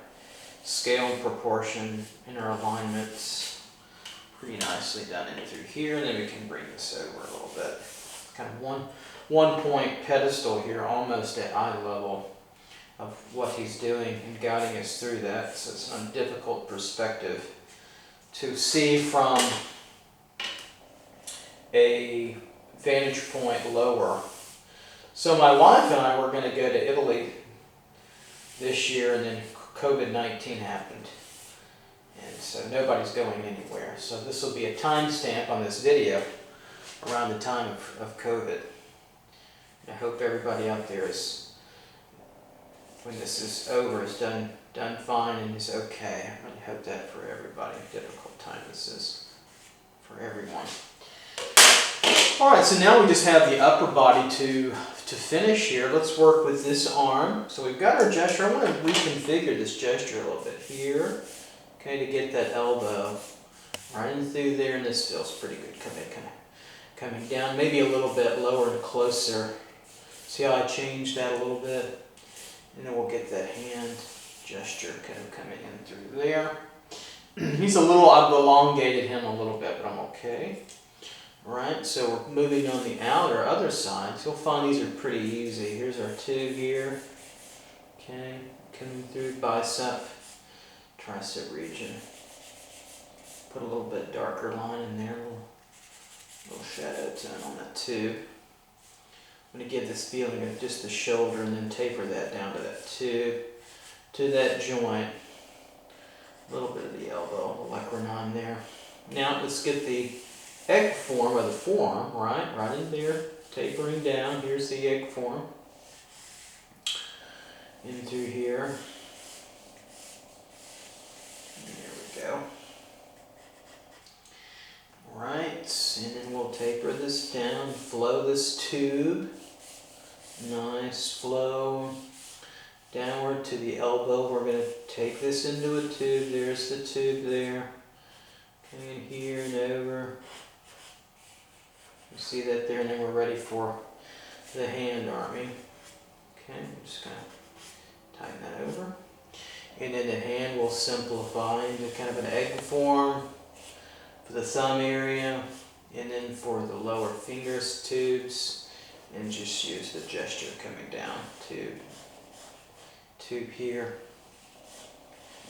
scale and proportion and our alignments pretty nicely done in through here. And then we can bring this over a little bit. Kind of one point pedestal here, almost at eye level of what he's doing and guiding us through that. So it's a difficult perspective to see from a vantage point lower. So my wife and I were going to go to Italy this year, and then COVID-19 happened. And so nobody's going anywhere. So this will be a timestamp on this video around the time of COVID. And I hope everybody out there is, when this is over, is done fine and is okay. I really hope that for everybody. Difficult time this is for everyone. All right, so now we just have the upper body to finish here. Let's work with this arm. So we've got our gesture. I want to reconfigure this gesture a little bit here, okay, to get that elbow right in through there, and this feels pretty good coming down, maybe a little bit lower and closer. See how I changed that a little bit? And then we'll get that hand gesture kind of coming in through there. He's a little, I've elongated him a little bit, but I'm okay. All right, so we're moving on the other side. So you'll find these are pretty easy. Here's our tube here. Okay, coming through bicep, tricep region. Put a little bit darker line in there, a little shadow tone on that tube. I'm going to give this feeling of just the shoulder and then taper that down to that tube, to that joint. A little bit of the elbow, like we're on there. Now let's get the egg form, or the forearm, right in there, tapering down. Here's the egg form. In through here. And there we go. Alright, and then we'll taper this down, flow this tube. Nice flow downward to the elbow. We're going to take this into a tube. There's the tube there. Coming in here and over. You see that there, and then we're ready for the hand arming. Okay, I'm just going to tighten that over. And then the hand will simplify into kind of an egg form for the thumb area, and then for the lower fingers, tubes, and just use the gesture coming down, tube here,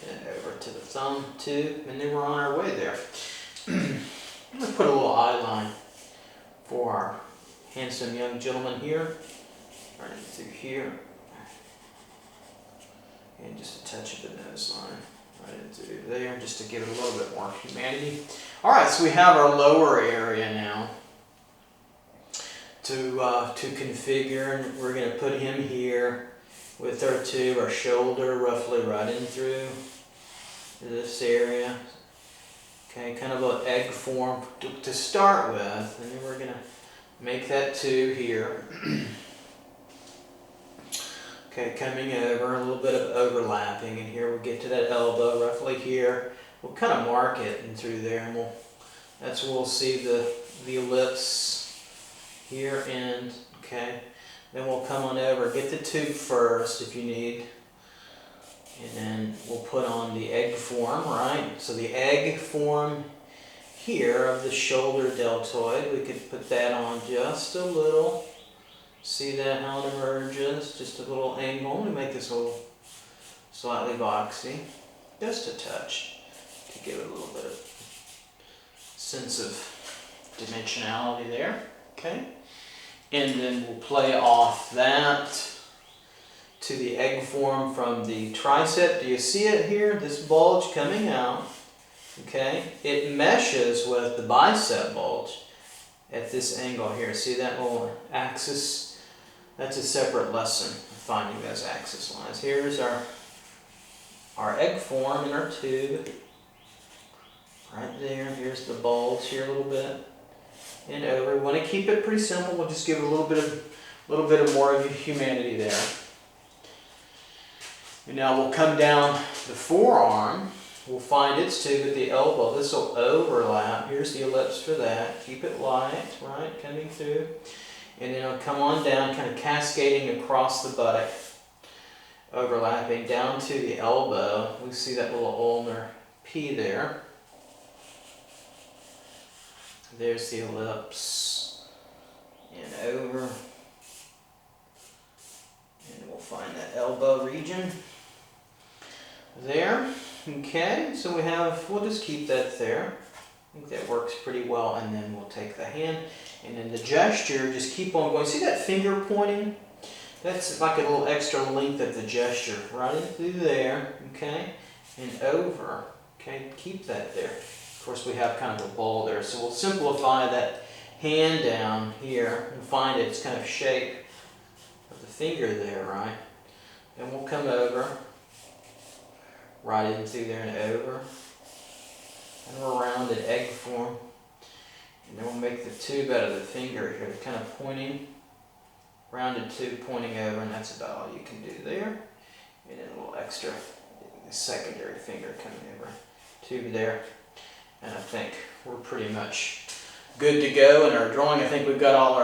and over to the thumb, tube, and then we're on our way there. I'm going to put a little eye line for our handsome young gentleman here, right through here, and just a touch of the nose line right into there, just to give it a little bit more humanity. All right, so we have our lower area now to configure, and we're going to put him here with our tube, our shoulder roughly right in through this area. Okay, kind of an egg form to start with, and then we're going to make that tube here. Okay, coming over, a little bit of overlapping, and here we'll get to that elbow roughly here. We'll kind of mark it and through there, and that's where we'll see the ellipse here end. Okay, then we'll come on over, get the tube first if you need, and then we'll put on the egg form, right? So the egg form here of the shoulder deltoid. We could put that on just a little. See that how it emerges? Just a little angle. We make this a little slightly boxy. Just a touch to give it a little bit of sense of dimensionality there. Okay? And then we'll play off that to the egg form from the tricep. Do you see it here? This bulge coming out. Okay? It meshes with the bicep bulge at this angle here. See that little axis? That's a separate lesson, finding those axis lines. Here's our egg form in our tube. Right there. Here's the bulge here a little bit. And over. We want to keep it pretty simple. We'll just give it a little bit of more of humanity there. And now we'll come down the forearm. We'll find its tube at the elbow. This will overlap. Here's the ellipse for that. Keep it light, right, coming through. And then it'll come on down, kind of cascading across the buttock, overlapping down to the elbow. We see that little ulnar P there. There's the ellipse. And over. And we'll find that elbow region there. Okay, so we'll just keep that there. I think that works pretty well. And then we'll take the hand, and then the gesture, just keep on going. See that finger pointing? That's like a little extra length of the gesture. Right in through there, okay, and over. Okay, keep that there. Of course, we have kind of a ball there, so we'll simplify that hand down here and find its kind of shape of the finger there, right? And we'll come over, right in through there and over, and we'll round an egg form. And then we'll make the tube out of the finger here, kind of pointing, rounded tube pointing over, and that's about all you can do there. And then a little extra, the secondary finger coming over, tube there. And I think we're pretty much good to go in our drawing. I think we've got all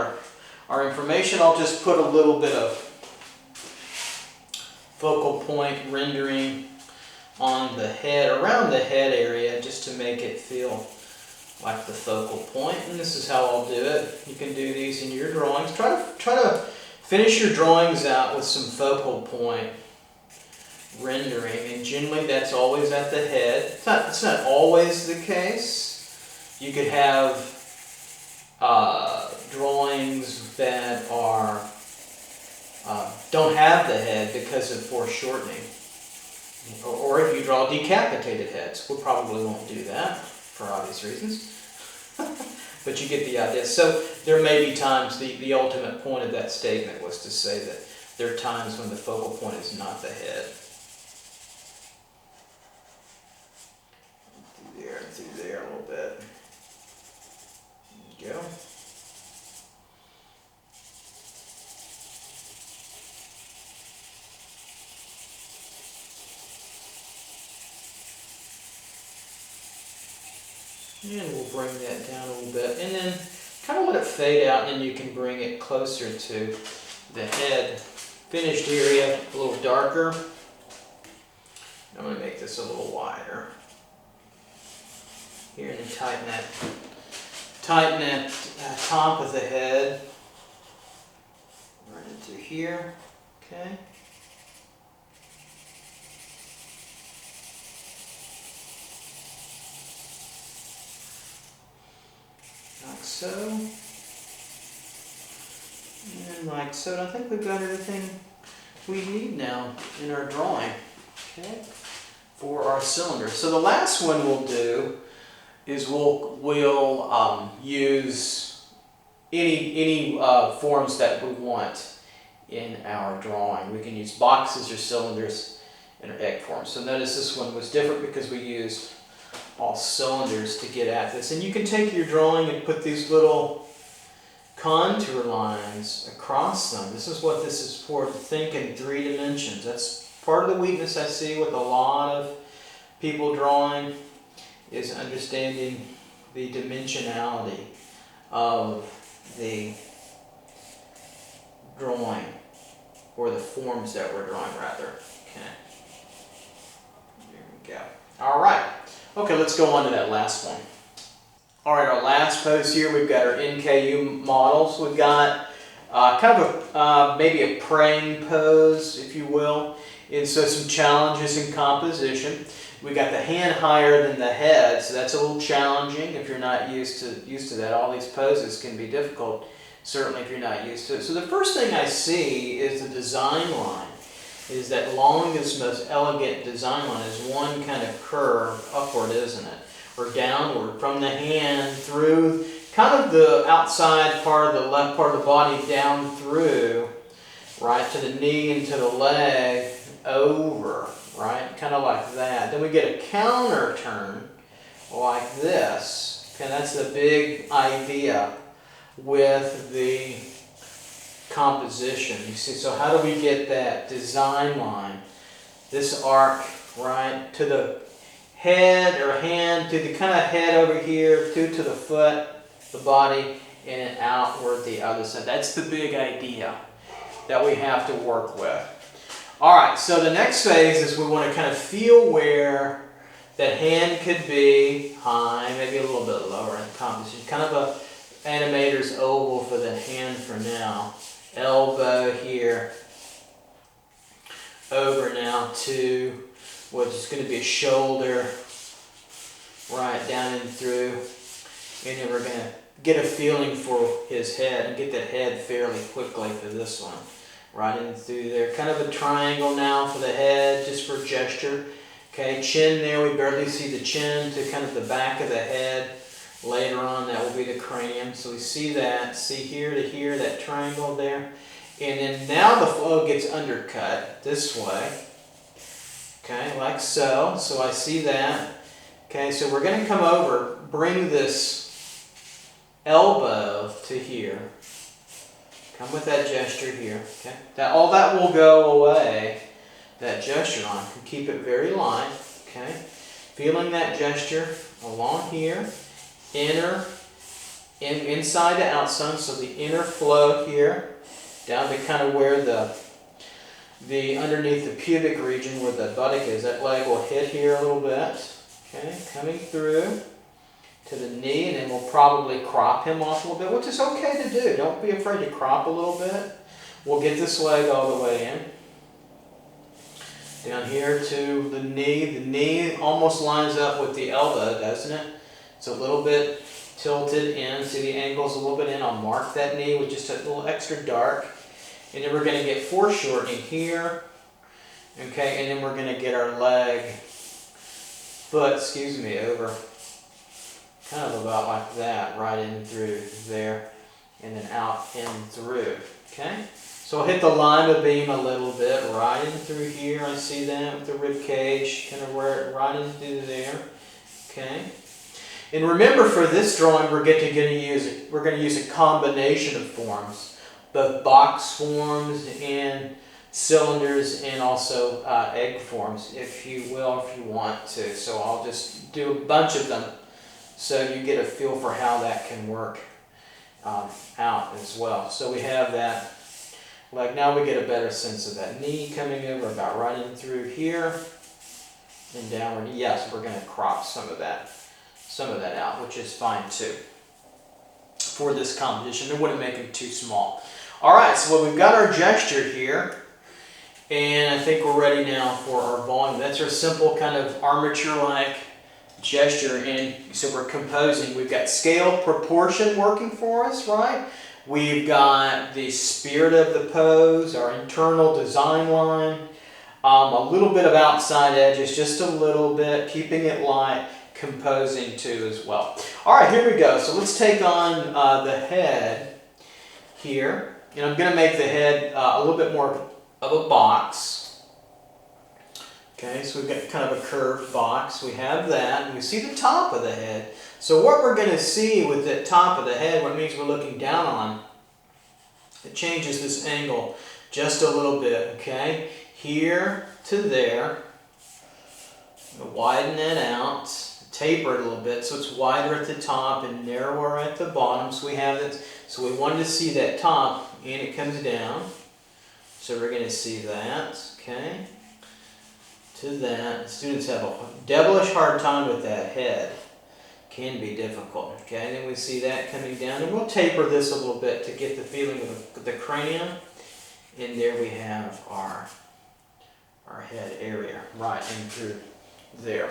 our information. I'll just put a little bit of focal point rendering on the head, around the head area, just to make it feel like the focal point. And this is how I'll do it. You can do these in your drawings. Try to finish your drawings out with some focal point rendering, and generally that's always at the head. It's not always the case. You could have drawings that are don't have the head because of foreshortening. Or if you draw decapitated heads, we probably won't do that for obvious reasons. But you get the idea. So there may be times, the ultimate point of that statement was to say that there are times when the focal point is not the head. Through there a little bit. There you go. And we'll bring that down a little bit, and then kind of let it fade out, and then you can bring it closer to the head finished area, a little darker. I'm going to make this a little wider here, and then tighten that top of the head right into here. Okay. Like so, and like so. And I think we've got everything we need now in our drawing, okay, for our cylinder. So the last one we'll do is we'll use any forms that we want in our drawing. We can use boxes or cylinders in our egg form. So notice this one was different because we used all cylinders to get at this. And you can take your drawing and put these little contour lines across them. This is what this is for, to think in 3 dimensions. That's part of the weakness I see with a lot of people drawing, is understanding the dimensionality of the drawing, or the forms that we're drawing rather. Okay. There we go. All right. Okay, let's go on to that last one. All right, our last pose here, we've got our NKU models. We've got kind of maybe a praying pose, if you will. And so some challenges in composition. We got the hand higher than the head, so that's a little challenging if you're not used to that. All these poses can be difficult, certainly if you're not used to it. So the first thing I see is the design line. Is that longest, most elegant design line is one kind of curve upward, isn't it? Or downward from the hand through kind of the outside part of the left part of the body down through, right, to the knee and to the leg, over, right, kind of like that. Then we get a counter turn like this. Okay, that's the big idea with the composition. You see, so how do we get that design line? This arc, right, to the head or hand, to the kind of head over here, to the foot, the body, and outward the other side. That's the big idea that we have to work with. All right, so the next phase is we want to kind of feel where that hand could be high, maybe a little bit lower in composition. Kind of a animator's oval for the hand for now. Elbow here, over now to what's going to be a shoulder, right down and through, and then we're going to get a feeling for his head and get that head fairly quickly for this one, right in through there. Kind of a triangle now for the head, just for gesture. Okay, chin there, we barely see the chin to kind of the back of the head. Later on, that will be the cranium. So we see that, see here to here, that triangle there. And then now the flow gets undercut this way. Okay, like so. So I see that. Okay, so we're going to come over, bring this elbow to here. Come with that gesture here. Okay, all that will go away. That gesture line. Keep it very light. Okay, feeling that gesture along here. Inside to outside, so the inner flow here, down to kind of where the underneath the pubic region where the buttock is, that leg will hit here a little bit. Okay, coming through to the knee, and then we'll probably crop him off a little bit, which is okay to do. Don't be afraid to crop a little bit. We'll get this leg all the way in. Down here to the knee. The knee almost lines up with the elbow, doesn't it? It's a little bit tilted in. See the angle's a little bit in. I'll mark that knee with just a little extra dark. And then we're going to get foreshortening here. Okay, and then we're going to get our foot, over kind of about like that, right in through there, and then out in through. Okay, so I'll hit the lima beam a little bit, right in through here. I see that with the rib cage, kind of where it right in through there. Okay. And remember, for this drawing, we're going to use a combination of forms, both box forms and cylinders, and also egg forms, if you will, if you want to. So I'll just do a bunch of them, so you get a feel for how that can work out as well. So we have that leg. Now we get a better sense of that knee coming over about right in through here and downward. Yes, we're going to crop some of that out, which is fine too for this composition. It wouldn't make them too small. All right, so we've got our gesture here, and I think we're ready now for our volume. That's our simple kind of armature-like gesture, and so we're composing. We've got scale proportion working for us, right? We've got the spirit of the pose, our internal design line, a little bit of outside edges, just a little bit, keeping it light, composing too as well. All right, here we go. So let's take on the head here, and I'm going to make the head a little bit more of a box. Okay, so we've got kind of a curved box. We have that, and we see the top of the head. So what we're going to see with the top of the head, what it means we're looking down on, it changes this angle just a little bit. Okay, here to there. Widen that out. Taper it a little bit so it's wider at the top and narrower at the bottom. So we have that. So we wanted to see that top, and it comes down. So we're going to see that. Okay. To that. Students have a devilish hard time with that head. can be difficult. Okay, and then we see that coming down, and we'll taper this a little bit to get the feeling of the cranium. And there we have our head area right in through there.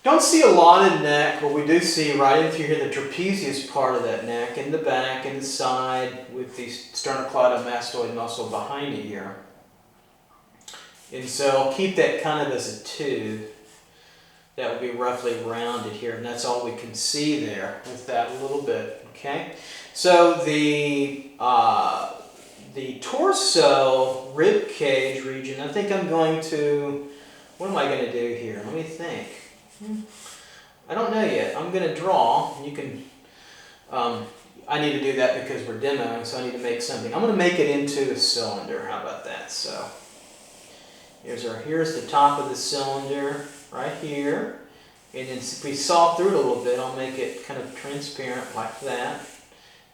Don't see a lot of neck, but we do see right in through here the trapezius part of that neck, and the back and the side with the sternocleidomastoid muscle behind it here. And so I'll keep that kind of as a tube. That will be roughly rounded here, and that's all we can see there with that a little bit. Okay, so the torso rib cage region, I think I'm going to, what am I going to do here? Let me think. I don't know yet. I'm going to draw. You can, I need to do that because we're demoing, so I need to make something. I'm going to make it into a cylinder. How about that? So here's the top of the cylinder right here. And then if we saw through it a little bit, I'll make it kind of transparent like that.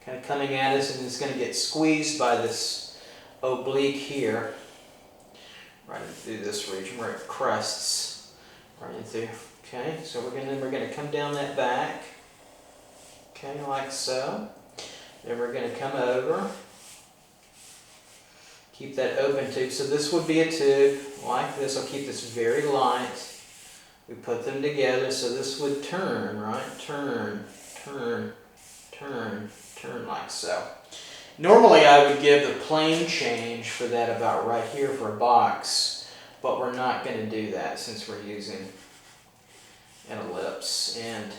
Kind of coming at us, and it's going to get squeezed by this oblique here. Right through this region where it crests. Right into. Okay, so we're going to come down that back. Okay, like so. Then we're going to come over. Keep that open tube. So this would be a tube like this. I'll keep this very light. We put them together, so this would turn, right? Turn, turn, turn, turn like so. Normally I would give the plane change for that about right here for a box, but we're not going to do that since we're using an ellipse and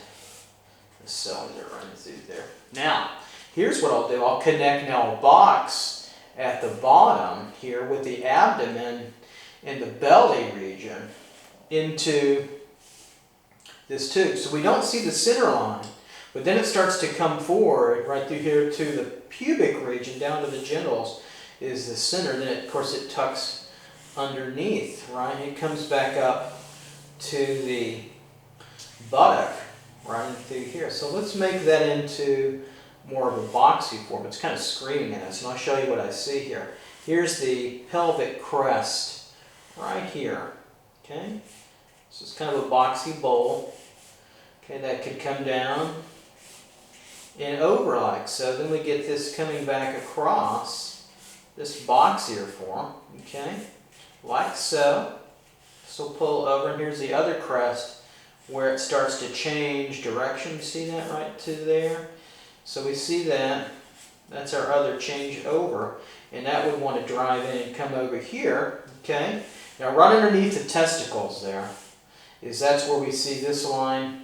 the cylinder running through there. Now, here's what I'll do. I'll connect now a box at the bottom here with the abdomen and the belly region into this tube. So we don't see the center line, but then it starts to come forward right through here to the pubic region down to the genitals is the center. Then of course it tucks underneath, right? It comes back up to the buttock right through here. So let's make that into more of a boxy form. It's kind of screaming at us, and I'll show you what I see here. Here's the pelvic crest right here. Okay, so it's kind of a boxy bowl. Okay, that could come down and over like so. Then we get this coming back across this boxier form. Okay, like so. So we'll pull over, and here's the other crest where it starts to change direction. See that right to there? So we see that. That's our other change over, and that would want to drive in and come over here. Okay. Now right underneath the testicles there that's where we see this line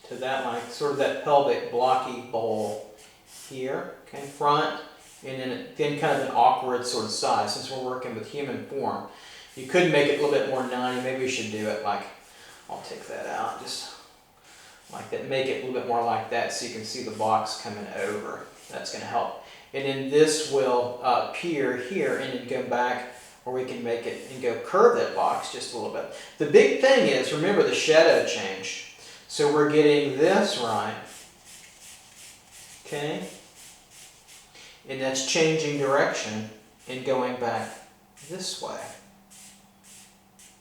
to that line, sort of that pelvic blocky bowl here. Okay, front, and then kind of an awkward sort of size since we're working with human form. You could make it a little bit more 90. Maybe we should do it like, I'll take that out, just like that. Make it a little bit more like that so you can see the box coming over. That's going to help. And then this will appear here and then go back, or we can make it and go curve that box just a little bit. The big thing is, remember the shadow change. So we're getting this right. Okay? And that's changing direction and going back this way.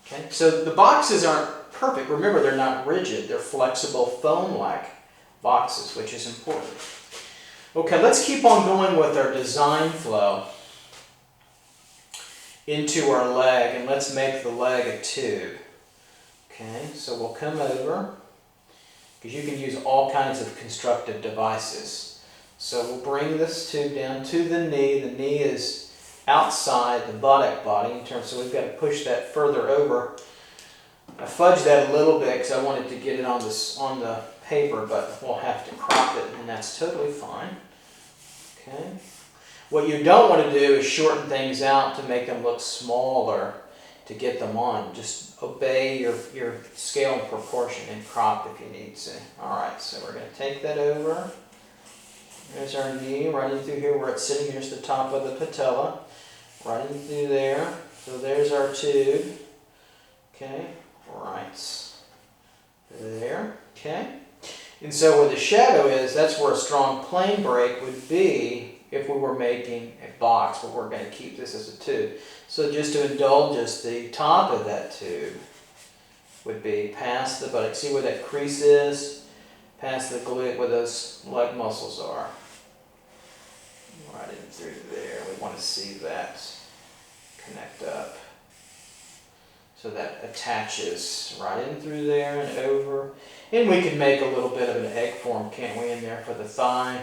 Okay? So the boxes aren't perfect. Remember, they're not rigid. They're flexible foam-like boxes, which is important. Okay, let's keep on going with our design flow into our leg, and let's make the leg a tube. Okay, so we'll come over, because you can use all kinds of constructive devices. So we'll bring this tube down to the knee. The knee is outside the buttock body in terms, so we've got to push that further over. I fudged that a little bit because I wanted to get it on the paper, but we'll have to crop it, and that's totally fine. Okay. What you don't want to do is shorten things out to make them look smaller to get them on. Just obey your scale and proportion and crop if you need to. Alright, so we're going to take that over. There's our knee running through here where it's sitting. Here's the top of the patella. Running through there. So there's our tube. Okay, right there. Okay. And so where the shadow is, that's where a strong plane break would be if we were making a box, but we're going to keep this as a tube. So just to indulge us, the top of that tube, would be past the buttock. See where that crease is? Past the glute where those leg muscles are. Right in through there. We want to see that connect up. So that attaches right in through there and over. And we can make a little bit of an egg form, can't we, in there for the thigh.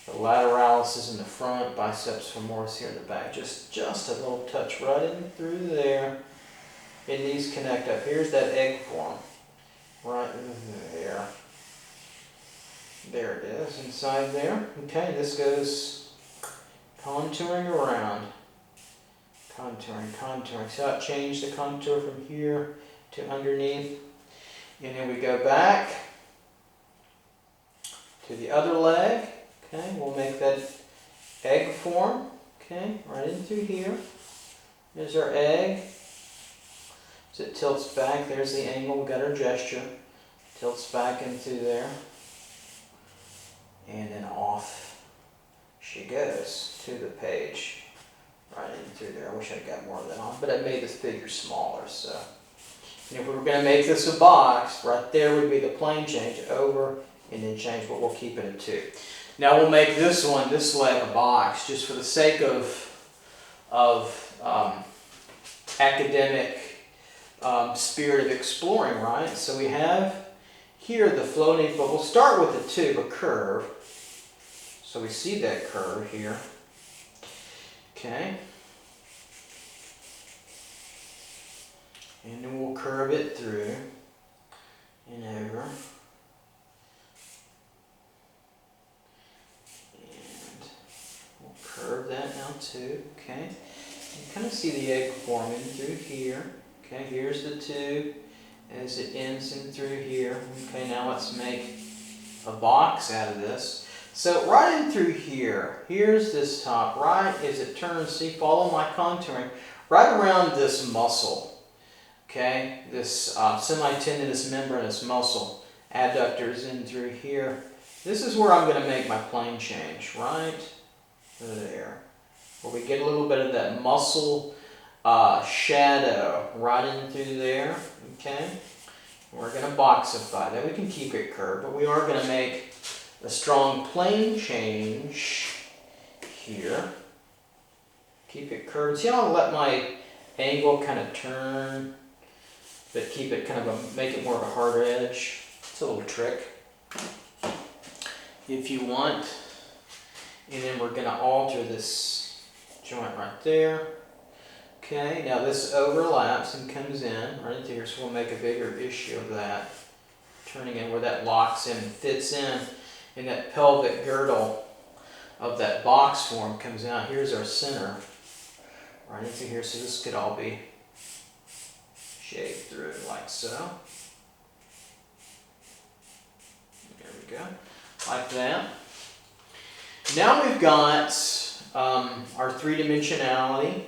The lateralis is in the front, biceps femoris here in the back. Just a little touch right in through there. And these connect up. Here's that egg form. Right in there. There it is, inside there. Okay, this goes contouring around. Contouring. See how it changed the contour from here to underneath? And then we go back to the other leg. Okay, we'll make that egg form. Okay, right in through here. There's our egg. As it tilts back, there's the angle. We got our gesture. Tilts back into there. And then off she goes to the page. Right in through there. I wish I'd got more of that on, but I made this figure smaller. So, and if we were going to make this a box, right there would be the plane change over and then change, but we'll keep it at 2. Now we'll make this leg a box, just for the sake of academic spirit of exploring, right? So we have here the floating, but we'll start with the tube, a curve. So we see that curve here. Okay. And then we'll curve it through and over. And we'll curve that now too. Okay. You kind of see the egg forming through here. Okay, here's the tube as it ends in through here. Okay, now let's make a box out of this. So right in through here, here's this top, right as it turns, see, follow my contouring, right around this muscle, okay, this semi-tendinous membranous muscle, adductors in through here. This is where I'm going to make my plane change, right there, where we get a little bit of that muscle shadow right in through there, okay. We're going to boxify that. We can keep it curved, but we are going to make a strong plane change here. Keep it curved. See how I let my angle kind of turn, but keep it kind of make it more of a harder edge. It's a little trick if you want. And then we're going to alter this joint right there. Okay, now this overlaps and comes in right into here, so we'll make a bigger issue of that. Turning in where that locks in and fits in that pelvic girdle of that box form comes out. Here's our center, right into here, so this could all be shaved through like so. There we go, like that. Now we've got our 3-dimensionality.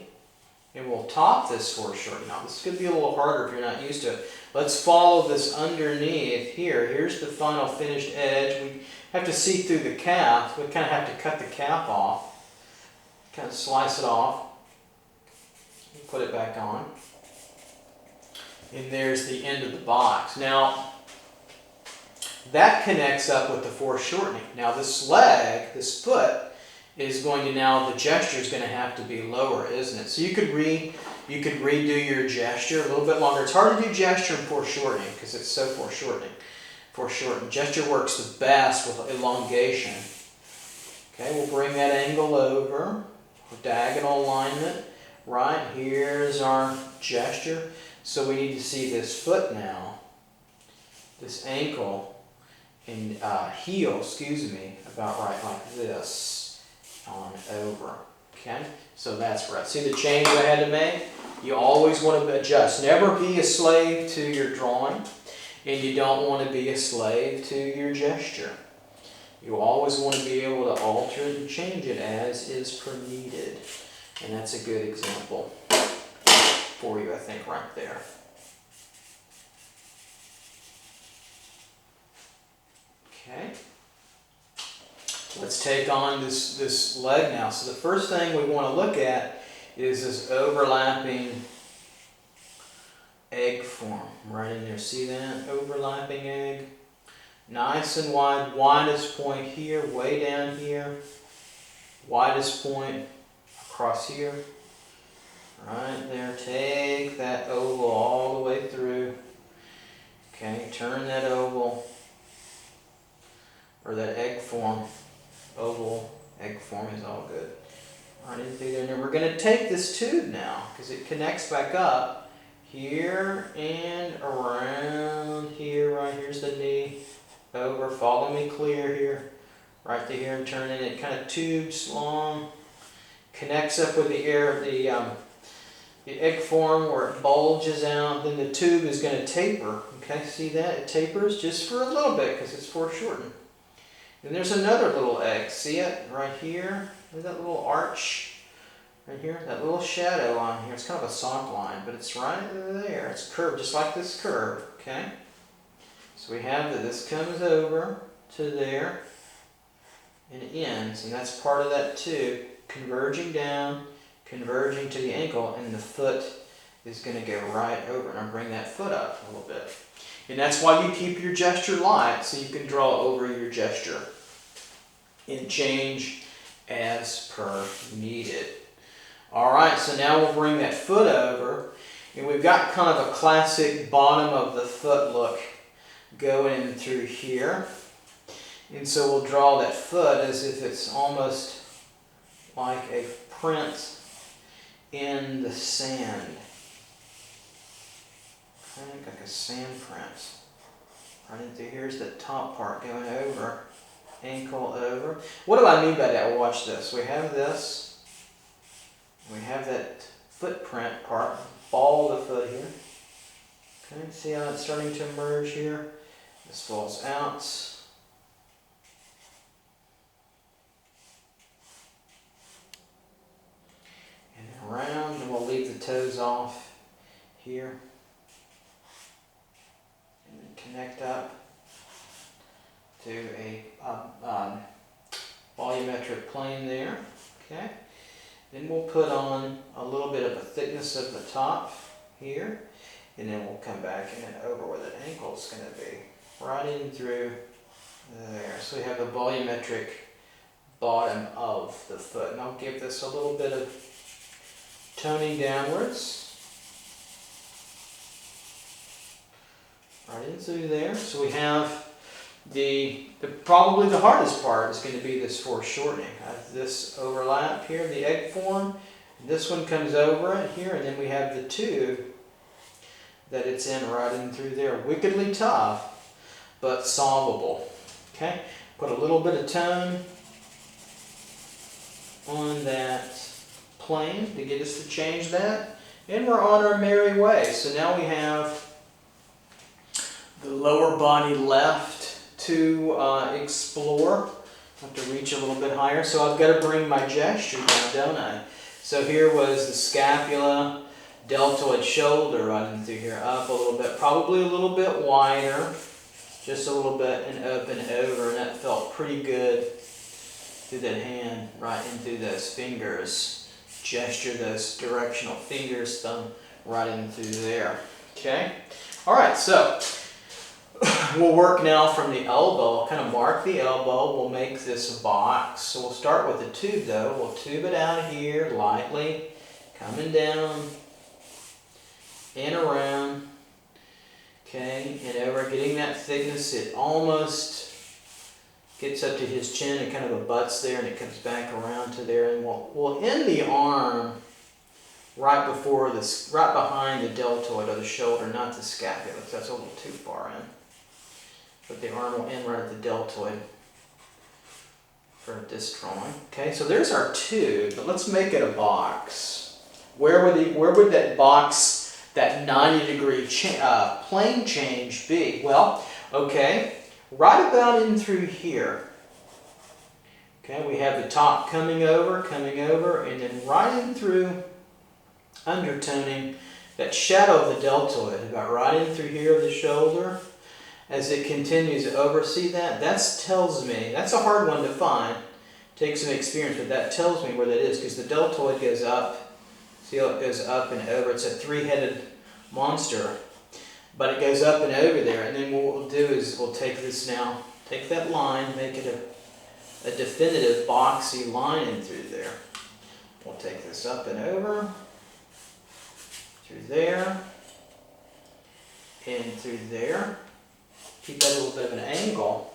And we'll top this foreshortening. Now this could be a little harder if you're not used to it. Let's follow this underneath here. Here's the final finished edge. We have to see through the calf. We kind of have to cut the calf off. Kind of slice it off. Put it back on. And there's the end of the box. Now that connects up with the foreshortening. Now this leg, this foot, is going to now, the gesture is going to have to be lower, isn't it? So you could redo your gesture a little bit longer. It's hard to do gesture in foreshortening because it's so foreshortened. Gesture works the best with elongation. Okay, we'll bring that angle over, diagonal alignment. Right, here's our gesture. So we need to see this foot now, this ankle and heel, about right like this. On over. Okay, so that's right. See the change I had to make? You always want to adjust. Never be a slave to your drawing, and you don't want to be a slave to your gesture. You always want to be able to alter it and change it as is per needed. And that's a good example for you, I think, right there. Okay. Let's take on this leg now. So the first thing we want to look at is this overlapping egg form right in there. See that? Overlapping egg. Nice and wide. Widest point here, way down here. Widest point across here. Right there. Take that oval all the way through. Okay, turn that oval, or that egg form. Oval, egg form is all good. Right in through there. And then we're going to take this tube now, because it connects back up here and around here. Right here's the knee. Over, follow me clear here. Right to here and turn it. It kind of tubes long. Connects up with the air, the egg form where it bulges out. Then the tube is going to taper. Okay, see that? It tapers just for a little bit because it's foreshortened. Then there's another little egg. See it right here? There's that little arch right here. That little shadow on here. It's kind of a soft line, but it's right there. It's curved just like this curve. Okay? So we have that this comes over to there and it ends, and that's part of that tube converging down, converging to the ankle, and the foot is going to go right over. And I'll bring that foot up a little bit. And that's why you keep your gesture light, so you can draw over your gesture and change as per needed. Alright, so now we'll bring that foot over, and we've got kind of a classic bottom of the foot look going through here. And so we'll draw that foot as if it's almost like a print in the sand. I think like a sand print. Right into here's the top part going over, ankle over. What do I mean by that? Well, watch this. We have this. We have that footprint part, ball of the foot here. Okay, see how it's starting to emerge here? This falls out. And around, and we'll leave the toes off here. And then connect up to a volumetric plane there. Okay. Then we'll put on a little bit of a thickness of the top here. And then we'll come back and then over where the ankle is going to be. Right in through there. So we have the volumetric bottom of the foot. And I'll give this a little bit of toning downwards. Right in through there. So we have probably the hardest part is going to be this foreshortening. This overlap here, the egg form. This one comes over it here, and then we have the tube that it's in right in through there. Wickedly tough, but solvable. Okay, put a little bit of tone on that plane to get us to change that, and we're on our merry way. So now we have the lower body left to explore. I have to reach a little bit higher, so I've got to bring my gesture down, don't I? So here was the scapula, deltoid shoulder right in through here, up a little bit, probably a little bit wider, just a little bit, and up and over, and that felt pretty good through that hand, right in through those fingers. Gesture those directional fingers, thumb right in through there. Okay? Alright, so we'll work now from the elbow, kind of mark the elbow, we'll make this box. So we'll start with the tube though, we'll tube it out here lightly, coming down and around, okay, and over, getting that thickness. It almost gets up to his chin, it kind of abuts there, and it comes back around to there, and we'll end the arm right before this, right behind the deltoid of the shoulder, not the scapula, because that's a little too far in. But the arm will end right at the deltoid for this drawing. Okay, so there's our tube, but let's make it a box. Where would that box, that 90-degree plane change be? Well, okay, right about in through here. Okay, we have the top coming over, and then right in through, undertoning that shadow of the deltoid, about right in through here of the shoulder, as it continues over. See that? That tells me, that's a hard one to find, takes some experience, but that tells me where that is, because the deltoid goes up, see how it goes up and over. It's a three-headed monster. But it goes up and over there, and then what we'll do is we'll take this now, take that line, make it a definitive boxy line in through there. We'll take this up and over, through there, and through there. Keep that a little bit of an angle.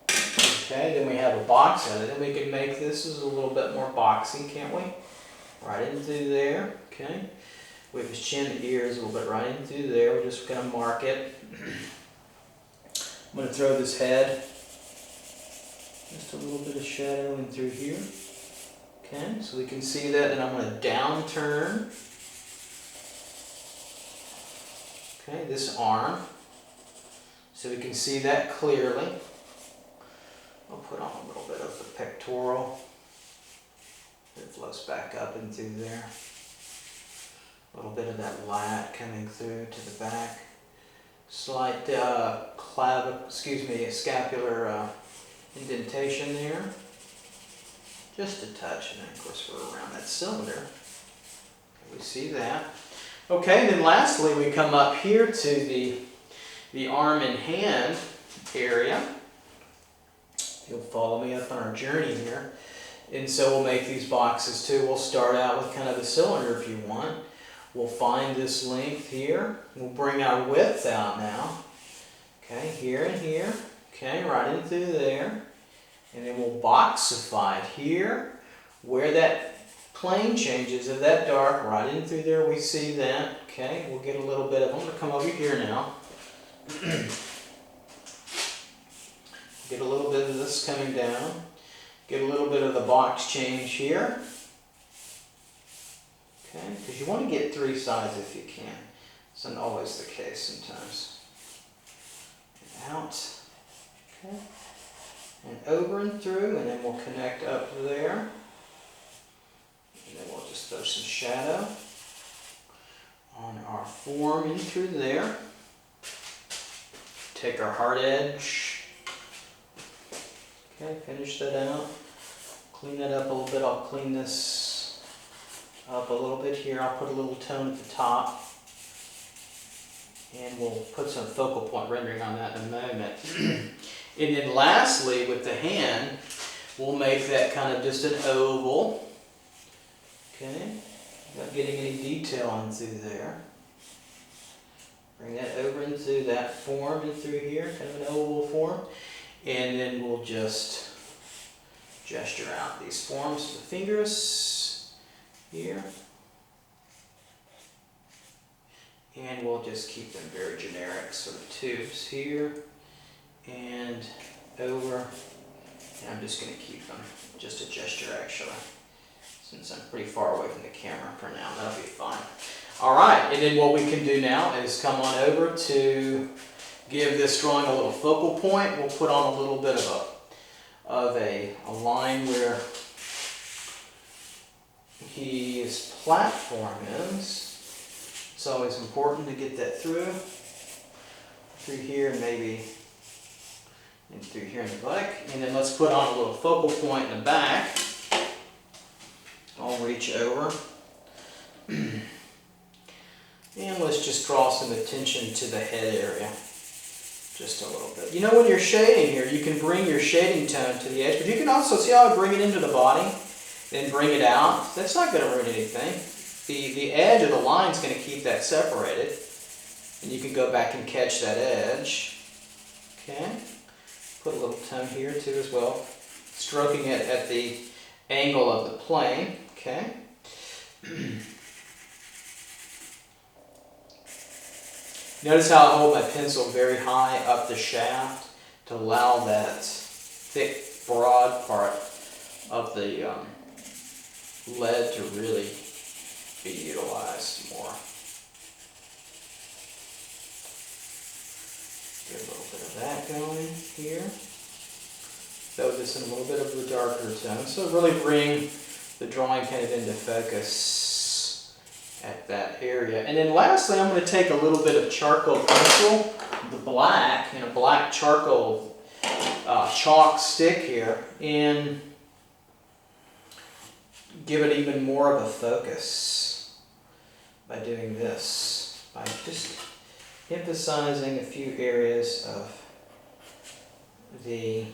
Okay, then we have a box on it. Then we can make this as a little bit more boxy, can't we? Right in through there, okay. With his chin and ears a little bit right in through there. We're just going to mark it. I'm going to throw this head. Just a little bit of shadow in through here. Okay, so we can see that. Then I'm going to down turn. Okay, this arm. So we can see that clearly. I'll put on a little bit of the pectoral. It flows back up and through there. A little bit of that lat coming through to the back. Slight scapular indentation there. Just a touch, and then of course we're around that cylinder. We see that. Okay, then lastly we come up here to the arm and hand area. You'll follow me up on our journey here. And so we'll make these boxes too. We'll start out with kind of a cylinder if you want. We'll find this length here. We'll bring our width out now. Okay, here and here. Okay, right in through there. And then we'll boxify it here. Where that plane changes of that dark, right in through there, we see that. Okay, we'll get a little bit of, I'm going to come over here now. Get a little bit of this coming down. Get a little bit of the box change here. Okay, because you want to get three sides if you can. It's not always the case sometimes. And out. Okay. And over and through, and then we'll connect up there. And then we'll just throw some shadow on our form in through there. Take our hard edge. Okay, finish that out. Clean that up a little bit. I'll clean this up a little bit here. I'll put a little tone at the top. And we'll put some focal point rendering on that in a moment. And then lastly, with the hand, we'll make that kind of just an oval. Okay, not getting any detail on through there. Bring that over into that form and through here, kind of an oval form. And then we'll just gesture out these forms with the fingers here. And we'll just keep them very generic, sort of tubes here and over. And I'm just going to keep them just a gesture actually, since I'm pretty far away from the camera for now. That'll be fine. All right, and then what we can do now is come on over to give this drawing a little focal point. We'll put on a little bit of a line where his platform is. It's always important to get that through here and maybe and through here in the back. And then let's put on a little focal point in the back. I'll reach over. And let's just draw some attention to the head area. Just a little bit. You know, when you're shading here, you can bring your shading tone to the edge, but you can also see how I bring it into the body, then bring it out. That's not going to ruin anything. The edge of the line is going to keep that separated, and you can go back and catch that edge. Okay. Put a little tone here too as well, stroking it at the angle of the plane. Okay. Notice how I hold my pencil very high up the shaft to allow that thick, broad part of the lead to really be utilized more. Get a little bit of that going here. Throw this in a little bit of the darker tone. So really bring the drawing kind of into focus at that area. And then lastly, I'm going to take a little bit of charcoal pencil, the black, and a black charcoal chalk stick here, and give it even more of a focus by doing this. by just emphasizing a few areas of the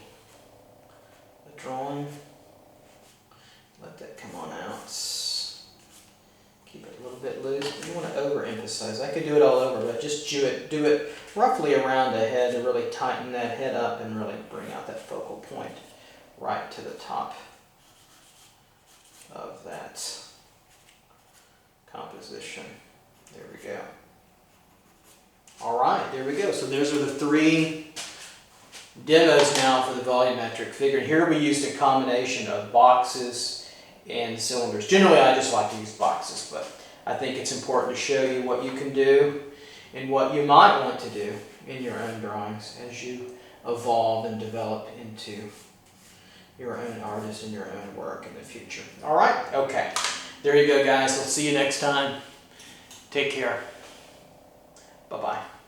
drawing. Let that come on out. Keep it a little bit loose. You want to overemphasize. I could do it all over, but just do it roughly around the head to really tighten that head up and really bring out that focal point right to the top of that composition. There we go. All right, there we go. So those are the 3 demos now for the volumetric figure. And here we used a combination of boxes and cylinders. Generally, I just like to use boxes, but I think it's important to show you what you can do and what you might want to do in your own drawings as you evolve and develop into your own artist and your own work in the future. All right? Okay. There you go, guys. We'll see you next time. Take care. Bye-bye.